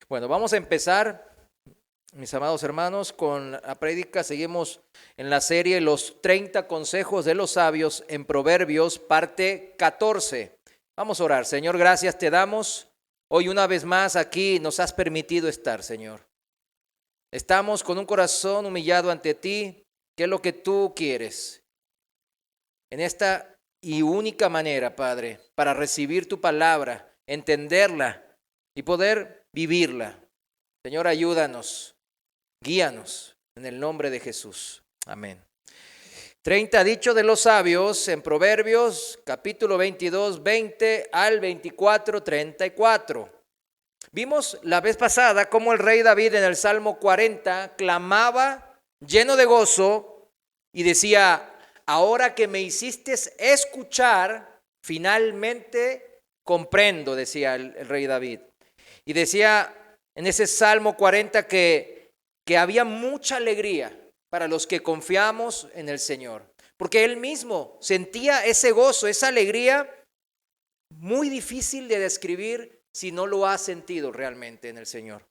Bueno, vamos a empezar, mis amados hermanos, con la prédica. Seguimos en la serie Los 30 consejos de los sabios en Proverbios, parte 14. Vamos a orar. Señor, gracias te damos. Hoy una vez más aquí nos has permitido estar, Señor. Estamos con un corazón humillado ante ti. ¿Qué es lo que tú quieres? En esta y única manera, Padre, para recibir tu palabra, entenderla y poder vivirla. Señor, ayúdanos, guíanos en el nombre de Jesús. Amén. 30 dichos de los sabios en Proverbios, capítulo 22, 20 al 24, 34. Vimos la vez pasada cómo el rey David en el Salmo 40 clamaba lleno de gozo y decía: ahora que me hiciste escuchar, finalmente comprendo, decía el rey David. Y decía en ese Salmo 40 que había mucha alegría para los que confiamos en el Señor, porque él mismo sentía ese gozo, esa alegría muy difícil de describir si no lo ha sentido realmente en el Señor.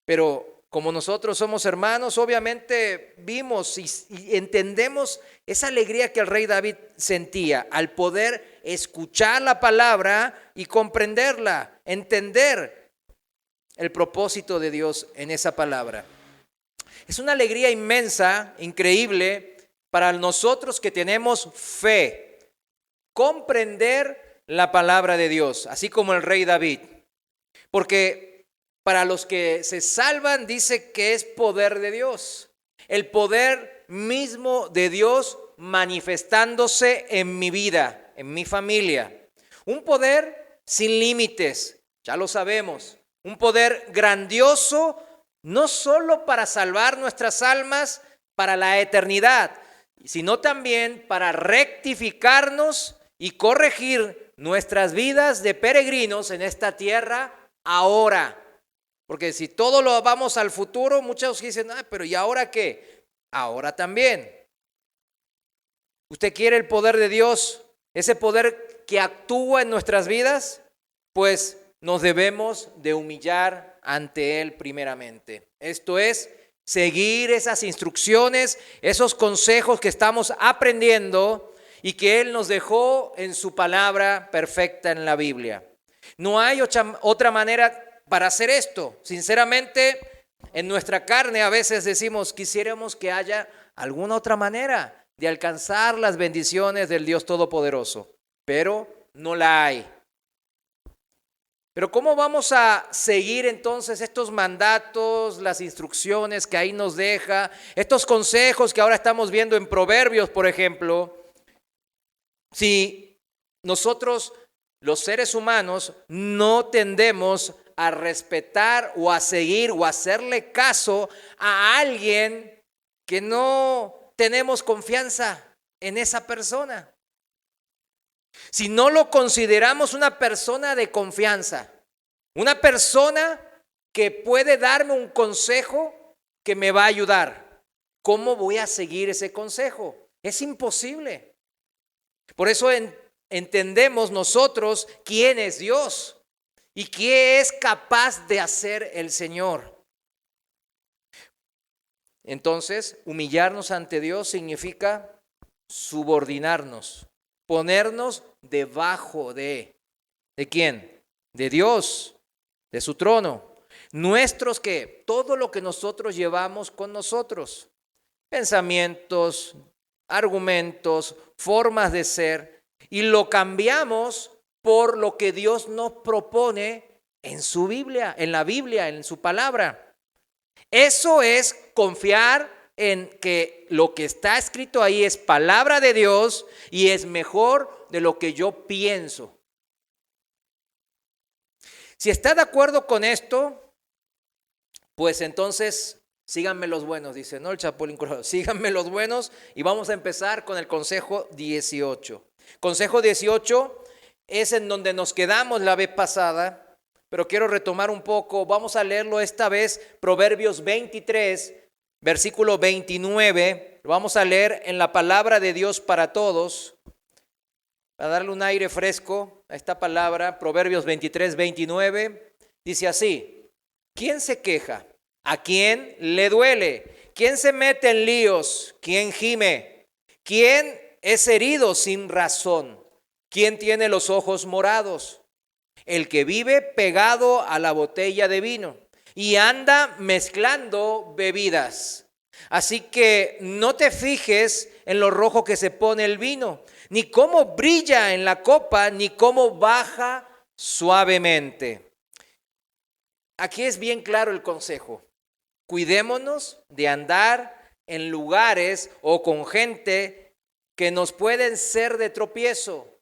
Pero como nosotros somos hermanos, obviamente vimos y entendemos esa alegría que el rey David sentía al poder escuchar la palabra y comprenderla, entender el propósito de Dios en esa palabra. Es una alegría inmensa, increíble, para nosotros que tenemos fe, comprender la palabra de Dios, así como el rey David. Porque para los que se salvan dice que es poder de Dios, el poder mismo de Dios manifestándose en mi vida, en mi familia. Un poder sin límites, ya lo sabemos. Un poder grandioso, no solo para salvar nuestras almas para la eternidad, sino también para rectificarnos y corregir nuestras vidas de peregrinos en esta tierra ahora. Porque si todo lo vamos al futuro, muchos dicen: pero ¿y ahora qué? Ahora también. ¿Usted quiere el poder de Dios, ese poder que actúa en nuestras vidas? Pues nos debemos de humillar ante Él primeramente. Esto es, seguir esas instrucciones, esos consejos que estamos aprendiendo y que Él nos dejó en su palabra perfecta en la Biblia. No hay otra manera para hacer esto. Sinceramente, en nuestra carne a veces decimos: quisiéramos que haya alguna otra manera de alcanzar las bendiciones del Dios Todopoderoso, pero no la hay. Pero ¿cómo vamos a seguir entonces estos mandatos, las instrucciones que ahí nos deja, estos consejos que ahora estamos viendo en Proverbios, por ejemplo, si nosotros, los seres humanos, no tendemos a respetar o a seguir o a hacerle caso a alguien que no tenemos confianza en esa persona? Si no lo consideramos una persona de confianza, una persona que puede darme un consejo que me va a ayudar, ¿cómo voy a seguir ese consejo? Es imposible. Por eso entendemos nosotros quién es Dios y qué es capaz de hacer el Señor. Entonces, humillarnos ante Dios significa subordinarnos, ponernos debajo ¿de quién? De Dios, de su trono. Nuestros ¿qué? Todo lo que nosotros llevamos con nosotros. Pensamientos, argumentos, formas de ser. Y lo cambiamos por lo que Dios nos propone en su Biblia, en su palabra. Eso es confiar en que lo que está escrito ahí es palabra de Dios y es mejor de lo que yo pienso. Si está de acuerdo con esto, pues entonces síganme los buenos, dice, ¿no? El Chapulín Colorado, síganme los buenos y vamos a empezar con el consejo 18. Consejo 18 es en donde nos quedamos la vez pasada, pero quiero retomar un poco. Vamos a leerlo esta vez, Proverbios 23, versículo 29. Lo vamos a leer en la palabra de Dios para todos, para darle un aire fresco a esta palabra. Proverbios 23, 29, dice así: ¿Quién se queja? ¿A quién le duele? ¿Quién se mete en líos? ¿Quién gime? ¿Quién es herido sin razón? ¿Quién tiene los ojos morados? El que vive pegado a la botella de vino y anda mezclando bebidas. Así que no te fijes en lo rojo que se pone el vino, ni cómo brilla en la copa, ni cómo baja suavemente. Aquí es bien claro el consejo. Cuidémonos de andar en lugares o con gente que nos pueden ser de tropiezo,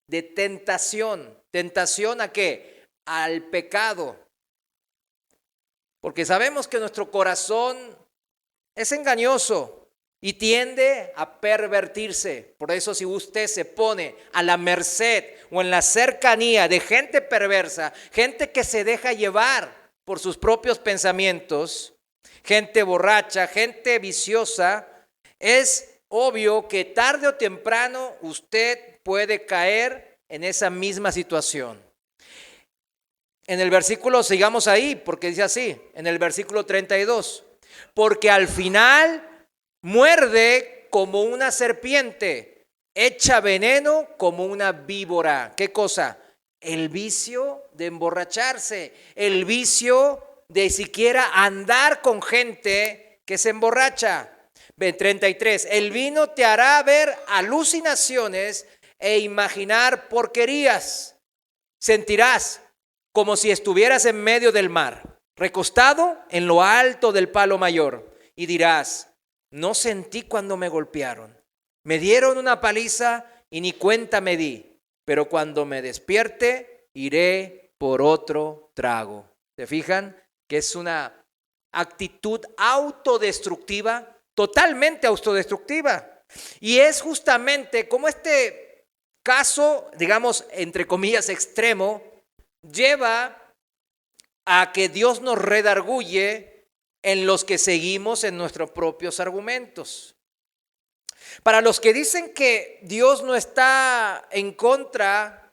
de tentación. ¿Tentación a qué? Al pecado. Porque sabemos que nuestro corazón es engañoso y tiende a pervertirse. Por eso si usted se pone a la merced o en la cercanía de gente perversa, gente que se deja llevar por sus propios pensamientos, gente borracha, gente viciosa, es obvio que tarde o temprano usted puede caer en esa misma situación. En el versículo, sigamos ahí, porque dice así, en el versículo 32, porque al final muerde como una serpiente, echa veneno como una víbora. ¿Qué cosa? El vicio de emborracharse, el vicio de siquiera andar con gente que se emborracha. 33, el vino te hará ver alucinaciones e imaginar porquerías. Sentirás como si estuvieras en medio del mar, recostado en lo alto del palo mayor, y dirás, no sentí cuando me golpearon, me dieron una paliza y ni cuenta me di, pero cuando me despierte iré por otro trago. ¿Se fijan? Que es una actitud autodestructiva, totalmente autodestructiva. Y es justamente como este caso, digamos, entre comillas, extremo, lleva a que Dios nos redarguye en los que seguimos en nuestros propios argumentos. Para los que dicen que Dios no está en contra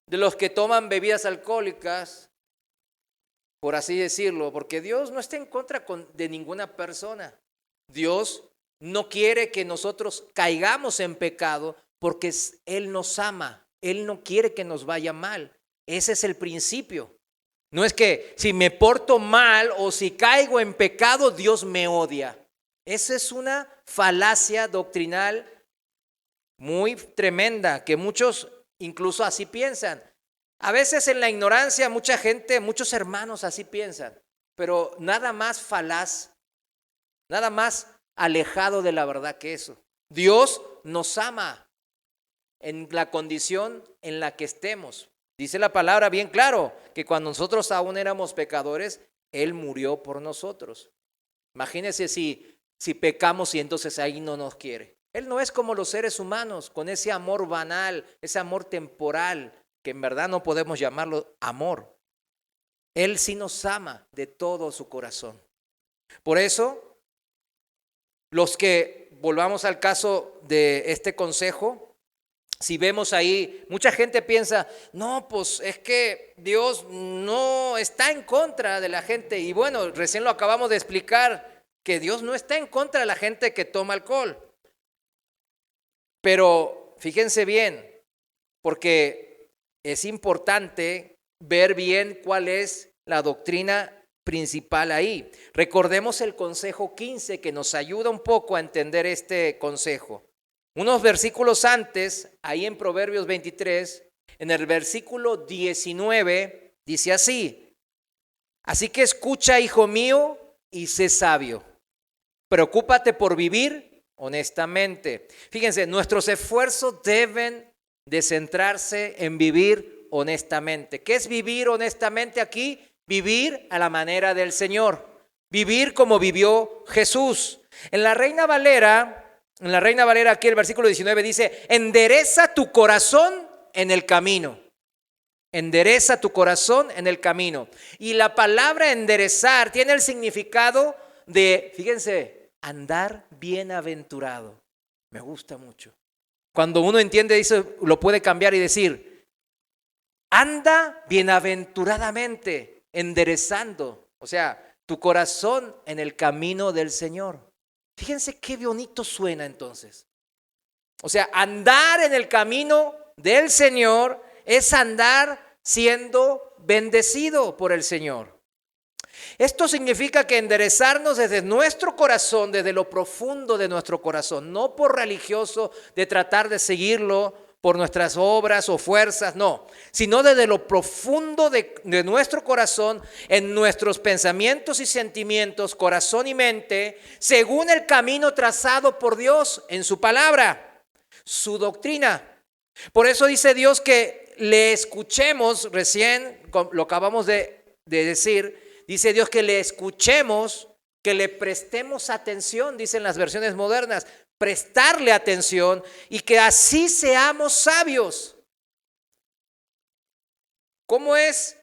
de los que toman bebidas alcohólicas, por así decirlo, porque Dios no está en contra de ninguna persona. Dios no quiere que nosotros caigamos en pecado porque Él nos ama. Él no quiere que nos vaya mal. Ese es el principio. No es que si me porto mal o si caigo en pecado, Dios me odia. Esa es una falacia doctrinal muy tremenda que muchos incluso así piensan. A veces en la ignorancia mucha gente, muchos hermanos así piensan, pero nada más falaz, nada más alejado de la verdad que eso. Dios nos ama en la condición en la que estemos. Dice la palabra bien claro que cuando nosotros aún éramos pecadores, Él murió por nosotros. Imagínense si pecamos y entonces ahí no nos quiere. Él no es como los seres humanos, con ese amor banal, ese amor temporal, que en verdad no podemos llamarlo amor. Él sí nos ama de todo su corazón. Por eso, los que volvamos al caso de este consejo, si vemos ahí, mucha gente piensa, no, pues es que Dios no está en contra de la gente. Y bueno, recién lo acabamos de explicar, que Dios no está en contra de la gente que toma alcohol. Pero fíjense bien, porque es importante ver bien cuál es la doctrina principal ahí. Recordemos el consejo 15 que nos ayuda un poco a entender este consejo. Unos versículos antes, ahí en Proverbios 23, en el versículo 19, dice así: así que escucha, hijo mío, y sé sabio. Preocúpate por vivir honestamente. Fíjense, nuestros esfuerzos deben de centrarse en vivir honestamente. ¿Qué es vivir honestamente aquí? Vivir a la manera del Señor. Vivir como vivió Jesús. En la Reina Valera aquí el versículo 19 dice, endereza tu corazón en el camino. Endereza tu corazón en el camino. Y la palabra enderezar tiene el significado de, fíjense, andar bienaventurado. Me gusta mucho. Cuando uno entiende eso, lo puede cambiar y decir, anda bienaventuradamente, enderezando O sea, tu corazón en el camino del Señor. Fíjense qué bonito suena entonces. O sea, andar en el camino del Señor es andar siendo bendecido por el Señor. Esto significa que enderezarnos desde nuestro corazón, desde lo profundo de nuestro corazón, no por religioso de tratar de seguirlo por nuestras obras o fuerzas, no, sino desde lo profundo de nuestro corazón, en nuestros pensamientos y sentimientos, corazón y mente, según el camino trazado por Dios en su palabra, su doctrina. Por eso dice Dios que le escuchemos, recién lo acabamos de decir, dice Dios que le escuchemos, que le prestemos atención, dicen las versiones modernas, prestarle atención y que así seamos sabios. ¿Cómo es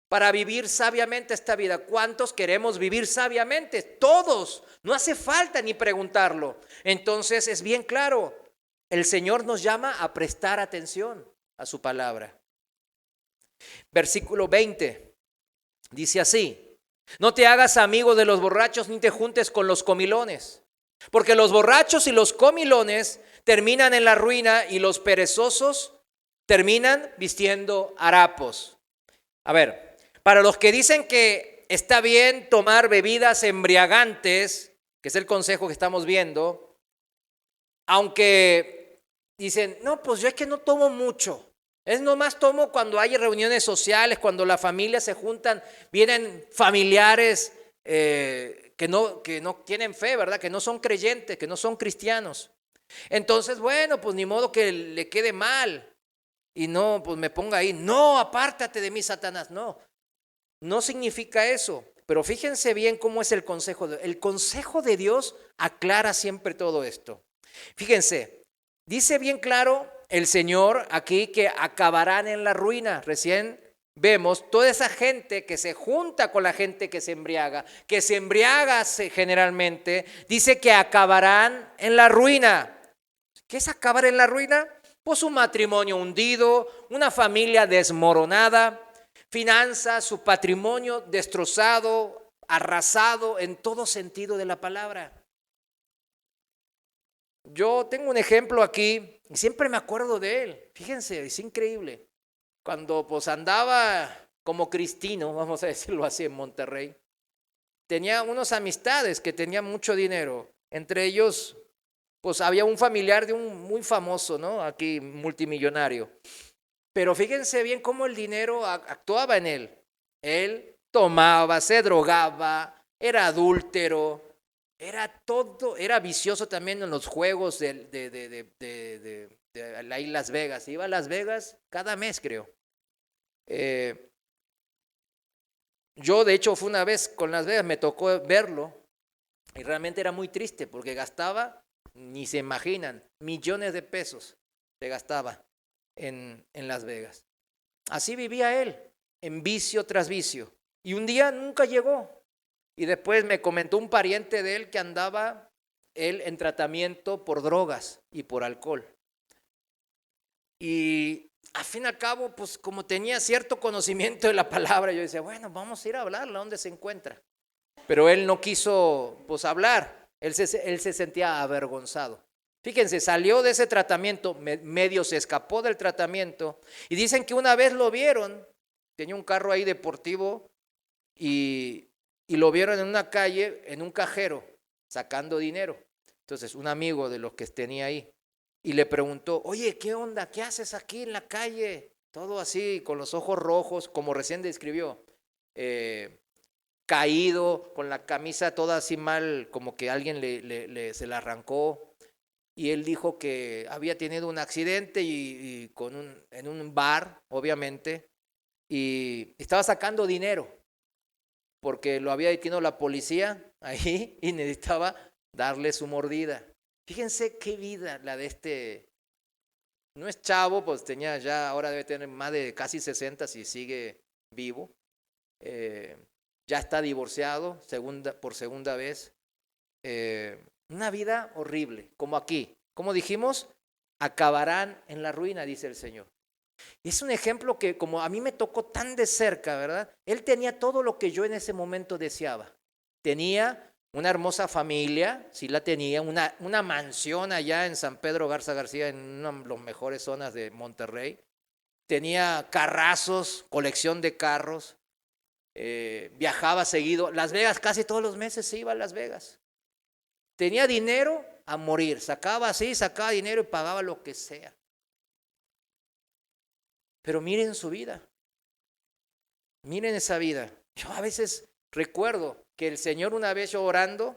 para vivir sabiamente esta vida? ¿Cuántos queremos vivir sabiamente? Todos, no hace falta ni preguntarlo. Entonces es bien claro, el Señor nos llama a prestar atención a su palabra. Versículo 20, dice así: no te hagas amigo de los borrachos ni te juntes con los comilones, porque los borrachos y los comilones terminan en la ruina y los perezosos terminan vistiendo harapos. A ver, para los que dicen que está bien tomar bebidas embriagantes, que es el consejo que estamos viendo, aunque dicen, no, pues yo es que no tomo mucho. Es nomás tomo cuando hay reuniones sociales, cuando la familia se juntan, vienen familiares que no tienen fe, ¿verdad? Que no son creyentes, que no son cristianos. Entonces, bueno, pues ni modo que le quede mal y no, pues me ponga ahí, no, apártate de mí, Satanás. No, no significa eso. Pero fíjense bien cómo es el consejo. El consejo de Dios aclara siempre todo esto. Fíjense, dice bien claro el Señor aquí que acabarán en la ruina. Recién vemos toda esa gente que se junta con la gente que se embriaga generalmente, dice que acabarán en la ruina. ¿Qué es acabar en la ruina? Pues un matrimonio hundido, una familia desmoronada, finanzas, su patrimonio destrozado, arrasado en todo sentido de la palabra. Yo tengo un ejemplo aquí y siempre me acuerdo de él. Fíjense, es increíble. Cuando pues andaba como cristino, vamos a decirlo así, en Monterrey, tenía unas amistades que tenían mucho dinero. Entre ellos, pues había un familiar de un muy famoso, ¿no? Aquí, multimillonario. Pero fíjense bien cómo el dinero actuaba en él. Él tomaba, se drogaba, era adúltero, era todo, era vicioso también en los juegos de ahí Las Vegas. Iba a Las Vegas cada mes, creo. Yo, de hecho, fue una vez con Las Vegas, me tocó verlo y realmente era muy triste porque gastaba, ni se imaginan, millones de pesos se gastaba en Las Vegas. Así vivía él, en vicio tras vicio. Y un día nunca llegó. Y después me comentó un pariente de él que andaba él en tratamiento por drogas y por alcohol. Y al fin y al cabo, pues como tenía cierto conocimiento de la palabra, yo decía, bueno, vamos a ir a hablarle a dónde se encuentra. Pero él no quiso pues hablar, él se sentía avergonzado. Fíjense, salió de ese tratamiento, medio se escapó del tratamiento y dicen que una vez lo vieron, tenía un carro ahí deportivo y lo vieron en una calle, en un cajero, sacando dinero. Entonces un amigo de los que tenía ahí y le preguntó, oye, ¿qué onda? ¿Qué haces aquí en la calle? Todo así, con los ojos rojos, como recién describió, caído, con la camisa toda así mal, como que alguien se la arrancó. Y él dijo que había tenido un accidente y en un bar, obviamente, y estaba sacando dinero porque lo había detenido la policía ahí y necesitaba darle su mordida. Fíjense qué vida la de este, no es chavo, pues tenía ya, ahora debe tener más de casi 60 si sigue vivo. Ya está divorciado por segunda vez. Una vida horrible, como aquí. Como dijimos, acabarán en la ruina, dice el Señor. Y es un ejemplo que como a mí me tocó tan de cerca, ¿verdad? Él tenía todo lo que yo en ese momento deseaba. Tenía una hermosa familia, sí la tenía, una mansión allá en San Pedro Garza García, en una de las mejores zonas de Monterrey. Tenía carrazos, colección de carros, viajaba seguido. Las Vegas, casi todos los meses se iba a Las Vegas. Tenía dinero a morir, sacaba dinero y pagaba lo que sea. Pero miren su vida, miren esa vida. Yo a veces recuerdo que el Señor una vez yo orando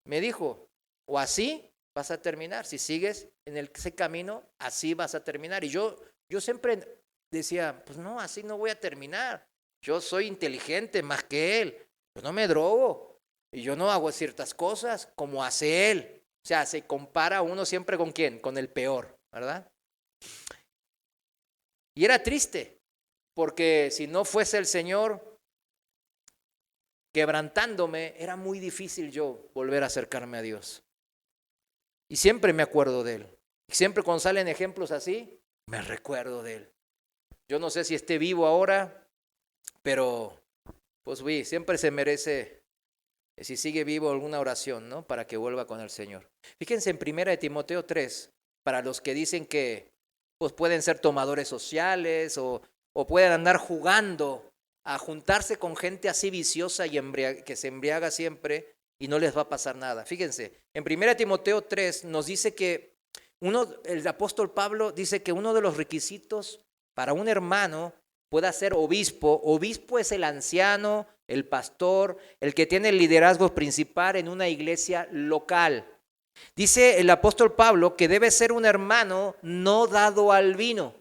me dijo, o así vas a terminar, si sigues en ese camino, así vas a terminar. Y yo siempre decía, pues no, así no voy a terminar. Yo soy inteligente más que él, yo no me drogo y yo no hago ciertas cosas como hace él. O sea, se compara uno siempre con quién, con el peor, ¿verdad? Y era triste, porque si no fuese el Señor quebrantándome, era muy difícil yo volver a acercarme a Dios. Y siempre me acuerdo de Él. Y siempre cuando salen ejemplos así, me recuerdo de Él. Yo no sé si esté vivo ahora, pero pues siempre se merece, si sigue vivo, alguna oración, ¿no? Para que vuelva con el Señor. Fíjense en 1 Timoteo 3, para los que dicen que pues pueden ser tomadores sociales o pueden andar jugando a juntarse con gente así viciosa y que se embriaga siempre y no les va a pasar nada. Fíjense, en 1 Timoteo 3 nos dice que el apóstol Pablo dice que uno de los requisitos para un hermano pueda ser obispo. Obispo es el anciano, el pastor, el que tiene el liderazgo principal en una iglesia local. Dice el apóstol Pablo que debe ser un hermano no dado al vino.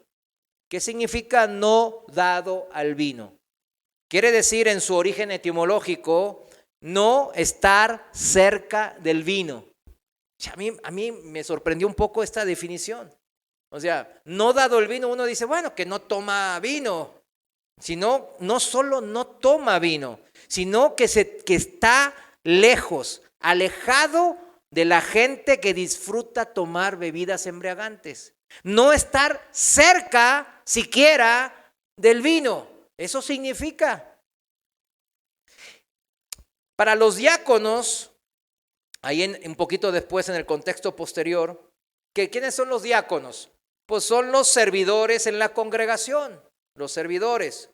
¿Qué significa no dado al vino? Quiere decir en su origen etimológico, no estar cerca del vino. O sea, a mí me sorprendió un poco esta definición. O sea, no dado el vino, uno dice, bueno, que no toma vino. Sino, no solo no toma vino, sino que está lejos, alejado de la gente que disfruta tomar bebidas embriagantes. No estar cerca siquiera del vino. Eso significa. Para los diáconos, ahí un poquito después en el contexto posterior, ¿quiénes son los diáconos? Pues son los servidores en la congregación, los servidores.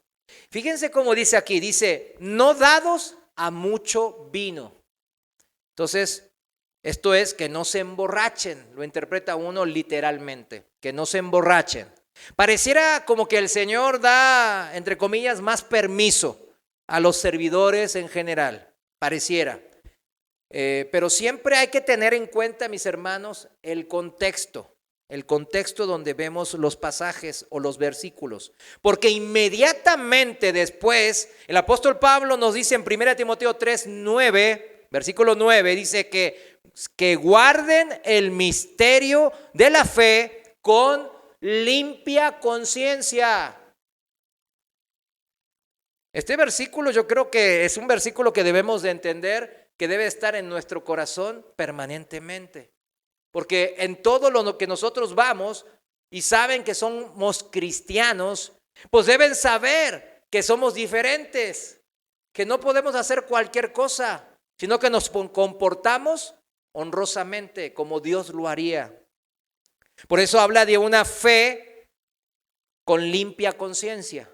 Fíjense cómo dice aquí, dice, no dados a mucho vino. Entonces, esto es que no se emborrachen, lo interpreta uno literalmente, que no se emborrachen. Pareciera como que el Señor da, entre comillas, más permiso a los servidores en general, pareciera. Pero siempre hay que tener en cuenta, mis hermanos, el contexto donde vemos los pasajes o los versículos. Porque inmediatamente después, el apóstol Pablo nos dice en 1 Timoteo 3, 9, versículo 9, dice que guarden el misterio de la fe con limpia conciencia. Este versículo yo creo que es un versículo que debemos de entender, que debe estar en nuestro corazón permanentemente. Porque en todo lo que nosotros vamos y saben que somos cristianos, pues deben saber que somos diferentes, que no podemos hacer cualquier cosa, sino que nos comportamos honrosamente como Dios lo haría. Por eso habla de una fe con limpia conciencia.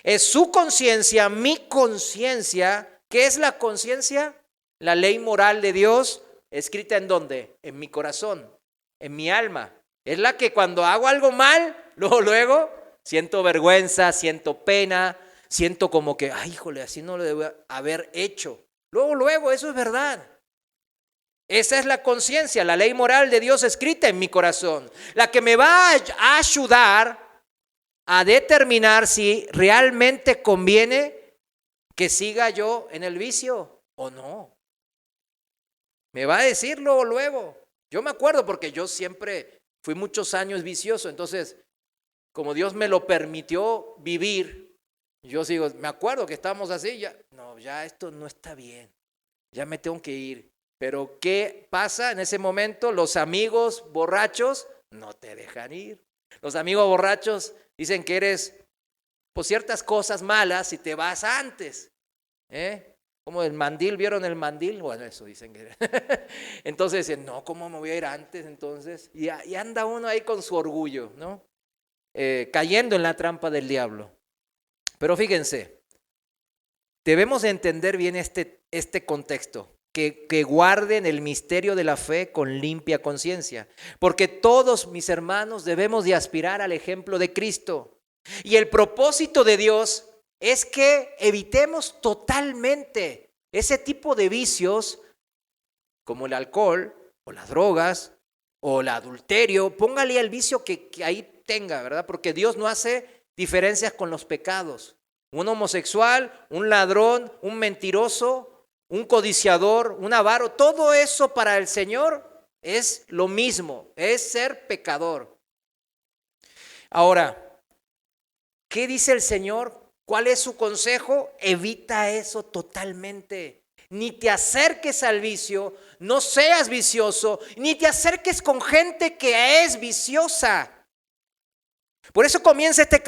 Es su conciencia, mi conciencia. ¿Qué es la conciencia? La ley moral de Dios, escrita ¿en dónde? En mi corazón, en mi alma. Es la que cuando hago algo mal, luego siento vergüenza, siento pena, siento como que, ay, híjole, así no lo debo haber hecho. Luego, eso es verdad. Esa es la conciencia, la ley moral de Dios escrita en mi corazón, la que me va a ayudar a determinar si realmente conviene que siga yo en el vicio o no. Me va a decir luego. Yo me acuerdo porque yo siempre fui muchos años vicioso, entonces como Dios me lo permitió vivir, yo sigo, me acuerdo que estábamos así, ya esto no está bien, ya me tengo que ir. Pero ¿qué pasa en ese momento? Los amigos borrachos no te dejan ir. Los amigos borrachos dicen que eres por ciertas cosas malas si te vas antes. Como el mandil, ¿vieron el mandil? Bueno, eso dicen que. Entonces dicen, no, ¿cómo me voy a ir antes entonces? Y anda uno ahí con su orgullo, ¿no? Cayendo en la trampa del diablo. Pero fíjense, debemos entender bien este contexto, que guarden el misterio de la fe con limpia conciencia, porque todos, mis hermanos, debemos de aspirar al ejemplo de Cristo. Y el propósito de Dios es que evitemos totalmente ese tipo de vicios como el alcohol o las drogas o el adulterio. Póngale el vicio que ahí tenga, ¿verdad? Porque Dios no hace diferencias con los pecados. Un homosexual, un ladrón, un mentiroso, un codiciador, un avaro, todo eso para el Señor es lo mismo, es ser pecador. Ahora, ¿qué dice el Señor? ¿Cuál es su consejo? Evita eso totalmente. Ni te acerques al vicio, no seas vicioso, ni te acerques con gente que es viciosa. Por eso comienza este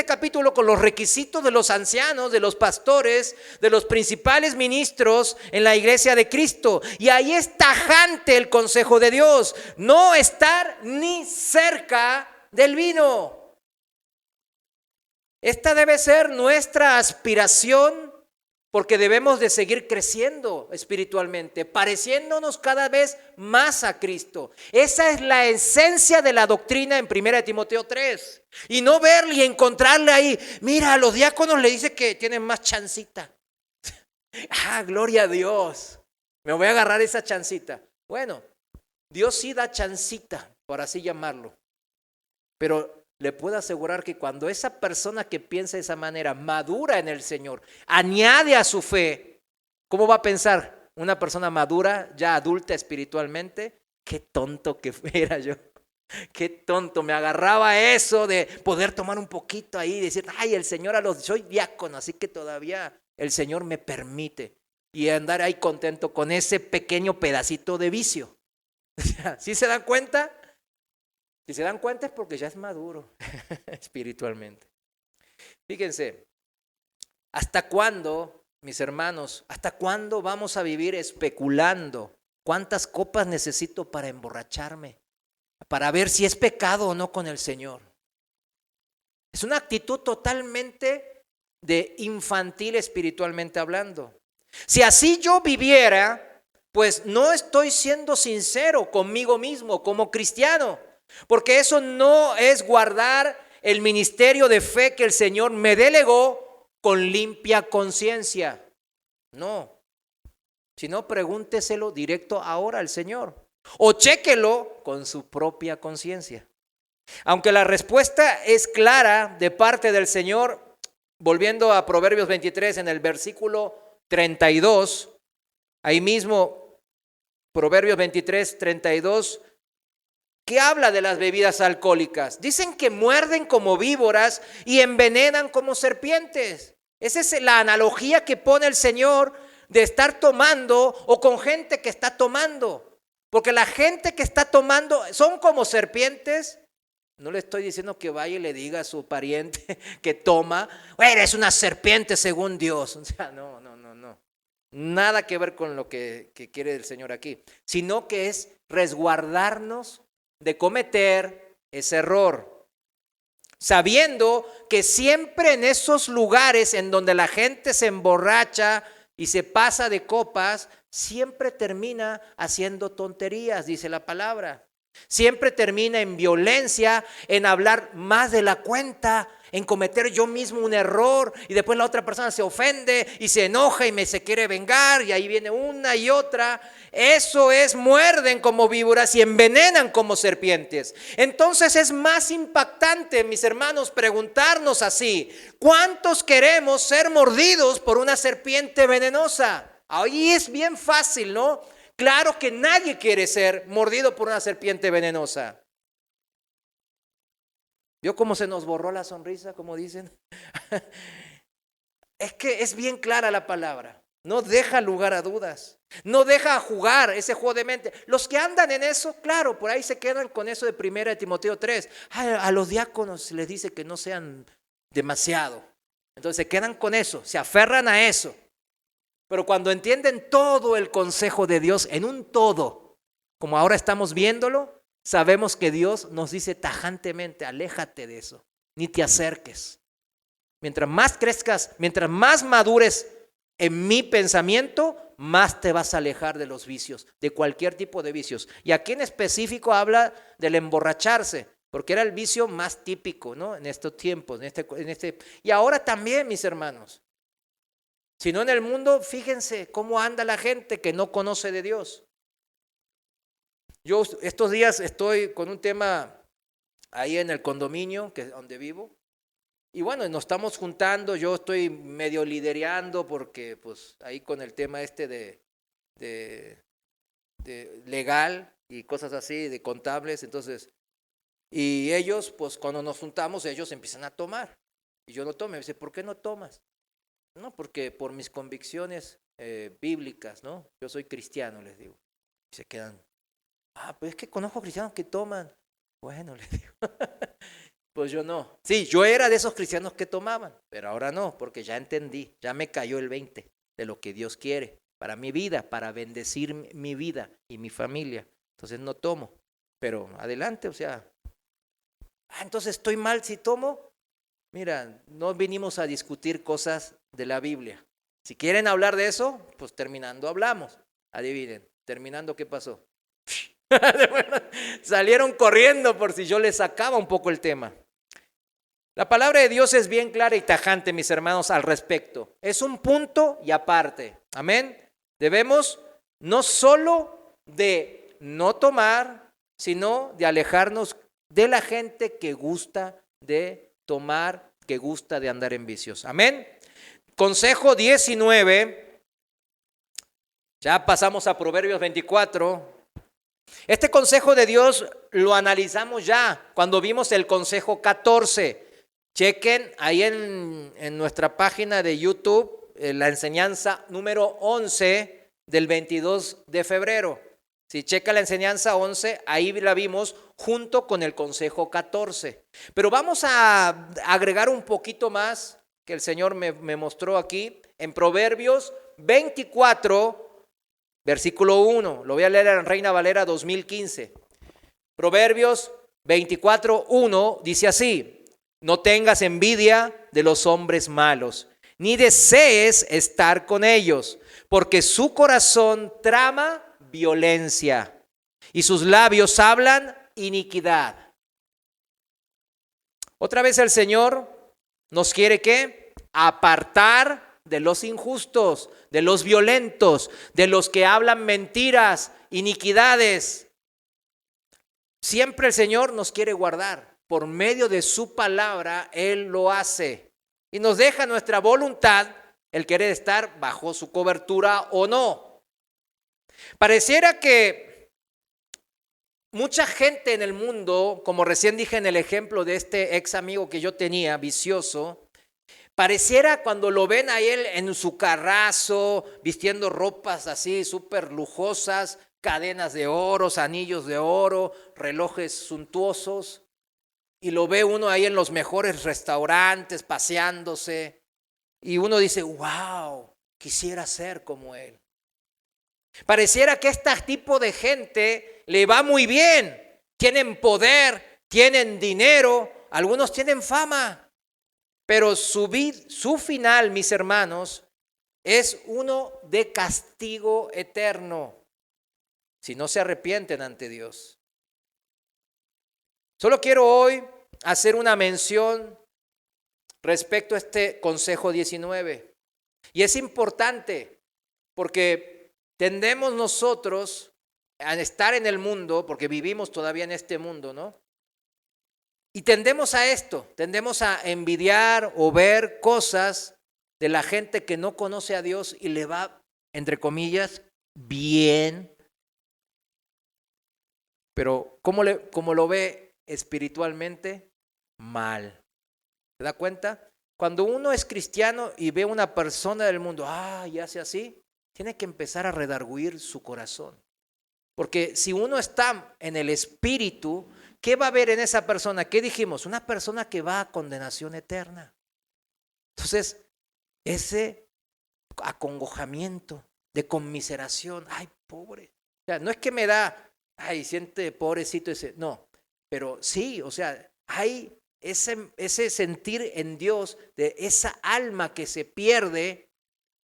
capítulo con los requisitos de los ancianos, de los pastores, de los principales ministros en la iglesia de Cristo. Y ahí es tajante el consejo de Dios: no estar ni cerca del vino. Esta debe ser nuestra aspiración, porque debemos de seguir creciendo espiritualmente, pareciéndonos cada vez más a Cristo. Esa es la esencia de la doctrina en 1 Timoteo 3. Y no verle y encontrarle ahí, mira, a los diáconos le dice que tienen más chancita. Gloria a Dios, me voy a agarrar esa chancita. Bueno, Dios sí da chancita, por así llamarlo. Pero le puedo asegurar que cuando esa persona que piensa de esa manera madura en el Señor, añade a su fe, ¿cómo va a pensar una persona madura, ya adulta espiritualmente? Qué tonto que era yo, qué tonto, me agarraba eso de poder tomar un poquito ahí y decir, el Señor, soy diácono, así que todavía el Señor me permite, y andar ahí contento con ese pequeño pedacito de vicio. ¿Sí se dan cuenta? Si se dan cuenta es porque ya es maduro espiritualmente. Fíjense, ¿hasta cuándo, mis hermanos, hasta cuándo vamos a vivir especulando cuántas copas necesito para emborracharme? Para ver si es pecado o no con el Señor. Es una actitud totalmente de infantil espiritualmente hablando. Si así yo viviera, pues no estoy siendo sincero conmigo mismo como cristiano. Porque eso no es guardar el ministerio de fe que el Señor me delegó con limpia conciencia. No. Si no, pregúnteselo directo ahora al Señor. O chéquelo con su propia conciencia. Aunque la respuesta es clara de parte del Señor, volviendo a Proverbios 23 en el versículo 32, ahí mismo, Proverbios 23, 32, que habla de las bebidas alcohólicas. Dicen que muerden como víboras y envenenan como serpientes. Esa es la analogía que pone el Señor de estar tomando o con gente que está tomando. Porque la gente que está tomando son como serpientes. No le estoy diciendo que vaya y le diga a su pariente que toma, eres una serpiente según Dios. O sea, no. Nada que ver con lo que quiere el Señor aquí. Sino que es resguardarnos de cometer ese error, sabiendo que siempre en esos lugares en donde la gente se emborracha y se pasa de copas, siempre termina haciendo tonterías, dice la palabra. Siempre termina en violencia, en hablar más de la cuenta, en cometer yo mismo un error, y después la otra persona se ofende y se enoja y se quiere vengar, y ahí viene una y otra. Eso es, muerden como víboras y envenenan como serpientes. Entonces es más impactante, mis hermanos, preguntarnos así: ¿cuántos queremos ser mordidos por una serpiente venenosa? Ahí es bien fácil, ¿no? Claro que nadie quiere ser mordido por una serpiente venenosa. ¿Vio cómo se nos borró la sonrisa, como dicen? Es que es bien clara la palabra. No deja lugar a dudas. No deja jugar ese juego de mente. Los que andan en eso, claro, por ahí se quedan con eso de 1 Timoteo 3. A los diáconos les dice que no sean demasiado. Entonces se quedan con eso, se aferran a eso. Pero cuando entienden todo el consejo de Dios en un todo, como ahora estamos viéndolo, sabemos que Dios nos dice tajantemente, aléjate de eso, ni te acerques. Mientras más crezcas, mientras más madures en mi pensamiento, más te vas a alejar de los vicios, de cualquier tipo de vicios. Y aquí en específico habla del emborracharse, porque era el vicio más típico, ¿no? En estos tiempos, y ahora también, mis hermanos. Si no en el mundo, fíjense cómo anda la gente que no conoce de Dios. Yo estos días estoy con un tema ahí en el condominio, que es donde vivo. Y bueno, nos estamos juntando, yo estoy medio lidereando porque pues ahí con el tema de legal y cosas así, de contables, entonces, y ellos pues cuando nos juntamos ellos empiezan a tomar y yo no tomo, me dice, ¿por qué no tomas? No, porque por mis convicciones bíblicas, ¿no? Yo soy cristiano, les digo. Y se quedan, pues es que conozco cristianos que toman. Bueno, les digo. Pues yo no. Sí, yo era de esos cristianos que tomaban, pero ahora no, porque ya entendí, ya me cayó el 20 de lo que Dios quiere para mi vida, para bendecir mi vida y mi familia. Entonces no tomo, pero adelante, o sea, entonces estoy mal si tomo. Mira, no vinimos a discutir cosas de la Biblia. Si quieren hablar de eso, pues terminando hablamos. Adivinen, terminando, ¿qué pasó? Salieron corriendo por si yo les sacaba un poco el tema. La palabra de Dios es bien clara y tajante, mis hermanos, al respecto. Es un punto y aparte. Amén. Debemos no solo de no tomar, sino de alejarnos de la gente que gusta de tomar, que gusta de andar en vicios. Amén. Consejo 19. Ya pasamos a Proverbios 24. Este consejo de Dios lo analizamos ya cuando vimos el consejo 14. Chequen ahí en nuestra página de YouTube la enseñanza número 11 del 22 de febrero. Si checa la enseñanza 11, ahí la vimos junto con el consejo 14. Pero vamos a agregar un poquito más que el Señor me mostró aquí en Proverbios 24, versículo 1. Lo voy a leer en Reina Valera 2015. Proverbios 24, 1 dice así. No tengas envidia de los hombres malos, ni desees estar con ellos, porque su corazón trama violencia y sus labios hablan iniquidad. Otra vez el Señor nos quiere ¿qué? Apartar de los injustos, de los violentos, de los que hablan mentiras, iniquidades. Siempre el Señor nos quiere guardar. Por medio de su palabra, Él lo hace. Y nos deja nuestra voluntad el querer estar bajo su cobertura o no. Pareciera que mucha gente en el mundo, como recién dije en el ejemplo de este ex amigo que yo tenía, vicioso, pareciera cuando lo ven a él en su carrazo, vistiendo ropas así súper lujosas, cadenas de oro, anillos de oro, relojes suntuosos, y lo ve uno ahí en los mejores restaurantes paseándose, y uno dice, wow, quisiera ser como él. Pareciera que este tipo de gente le va muy bien, tienen poder, tienen dinero, algunos tienen fama, pero su final, mis hermanos, es uno de castigo eterno, si no se arrepienten ante Dios. Solo quiero hoy hacer una mención respecto a este consejo 19. Y es importante porque tendemos nosotros a estar en el mundo, porque vivimos todavía en este mundo, ¿no? Y tendemos a esto, tendemos a envidiar o ver cosas de la gente que no conoce a Dios y le va, entre comillas, bien. Pero ¿cómo lo ve espiritualmente? Mal. ¿Se da cuenta? Cuando uno es cristiano y ve a una persona del mundo, y hace así, tiene que empezar a redarguir su corazón. Porque si uno está en el espíritu, ¿qué va a haber en esa persona? ¿Qué dijimos? Una persona que va a condenación eterna. Entonces, ese acongojamiento de conmiseración, ay, pobre. O sea, no es que me da, siente pobrecito ese, no, pero sí, o sea, hay ese sentir en Dios de esa alma que se pierde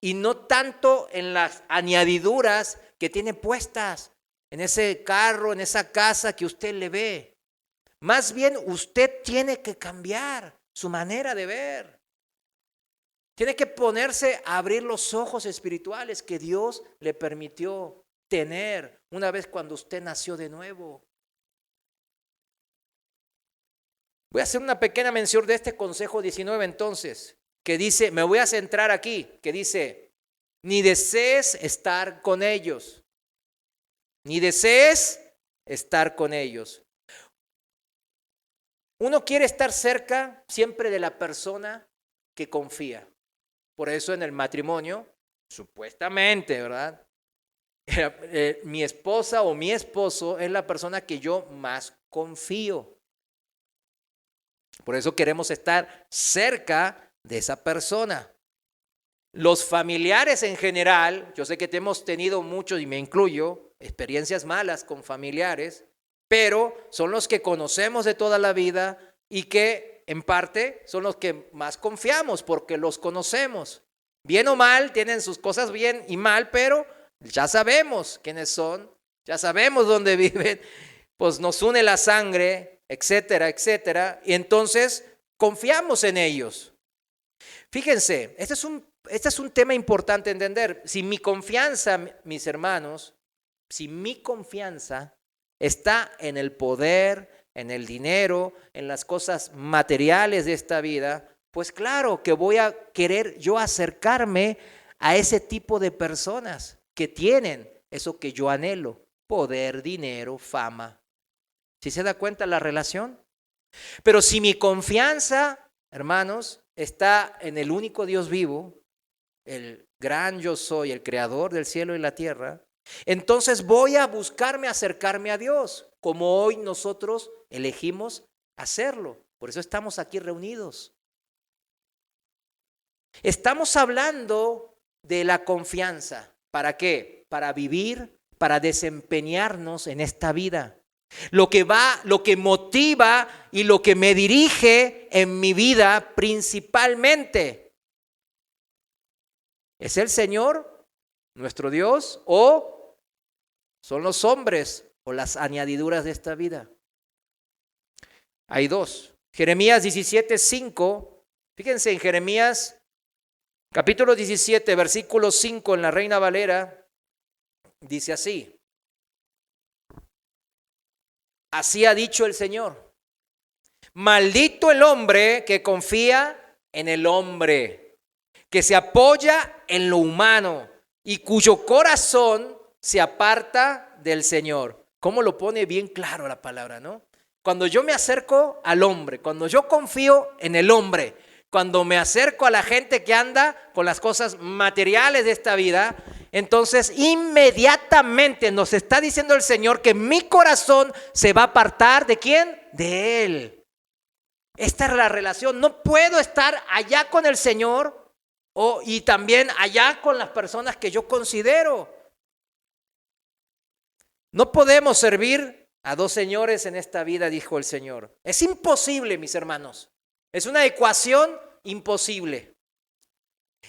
y no tanto en las añadiduras que tiene puestas en ese carro, en esa casa que usted le ve. Más bien usted tiene que cambiar su manera de ver. Tiene que ponerse a abrir los ojos espirituales que Dios le permitió tener una vez cuando usted nació de nuevo. Voy a hacer una pequeña mención de este consejo 19 entonces, que dice, me voy a centrar aquí, que dice, ni desees estar con ellos, ni desees estar con ellos. Uno quiere estar cerca siempre de la persona que confía. Por eso en el matrimonio, supuestamente, ¿verdad? Mi esposa o mi esposo es la persona que yo más confío. Por eso queremos estar cerca de esa persona. Los familiares en general, yo sé que hemos tenido muchos, y me incluyo, experiencias malas con familiares, pero son los que conocemos de toda la vida y que en parte son los que más confiamos porque los conocemos. Bien o mal, tienen sus cosas bien y mal, pero ya sabemos quiénes son, ya sabemos dónde viven, pues nos une la sangre, etcétera, etcétera, y entonces confiamos en ellos. Fíjense, este es un tema importante entender. Si mi confianza, mis hermanos, si mi confianza está en el poder, en el dinero, en las cosas materiales de esta vida, pues claro que voy a querer yo acercarme a ese tipo de personas que tienen eso que yo anhelo, poder, dinero, fama. ¿Sí se da cuenta la relación? Pero si mi confianza, hermanos, está en el único Dios vivo, el gran yo soy, el creador del cielo y la tierra, entonces voy a buscarme acercarme a Dios, como hoy nosotros elegimos hacerlo. Por eso estamos aquí reunidos. Estamos hablando de la confianza. ¿Para qué? Para vivir, para desempeñarnos en esta vida. Lo que motiva y lo que me dirige en mi vida principalmente. ¿Es el Señor, nuestro Dios, o son los hombres o las añadiduras de esta vida? Hay dos. Jeremías 17:5. Fíjense en Jeremías capítulo 17, versículo 5 en la Reina Valera. Dice así. Así ha dicho el Señor. Maldito el hombre que confía en el hombre, que se apoya en lo humano y cuyo corazón se aparta del Señor. ¿Cómo lo pone bien claro la palabra, no? Cuando yo me acerco al hombre, cuando yo confío en el hombre, cuando me acerco a la gente que anda con las cosas materiales de esta vida, entonces inmediatamente nos está diciendo el Señor que mi corazón se va a apartar ¿de quién? De Él. Esta es la relación. No puedo estar allá con el Señor y también allá con las personas que yo considero. No podemos servir a dos señores en esta vida, dijo el Señor. Es imposible, mis hermanos. Es una ecuación imposible.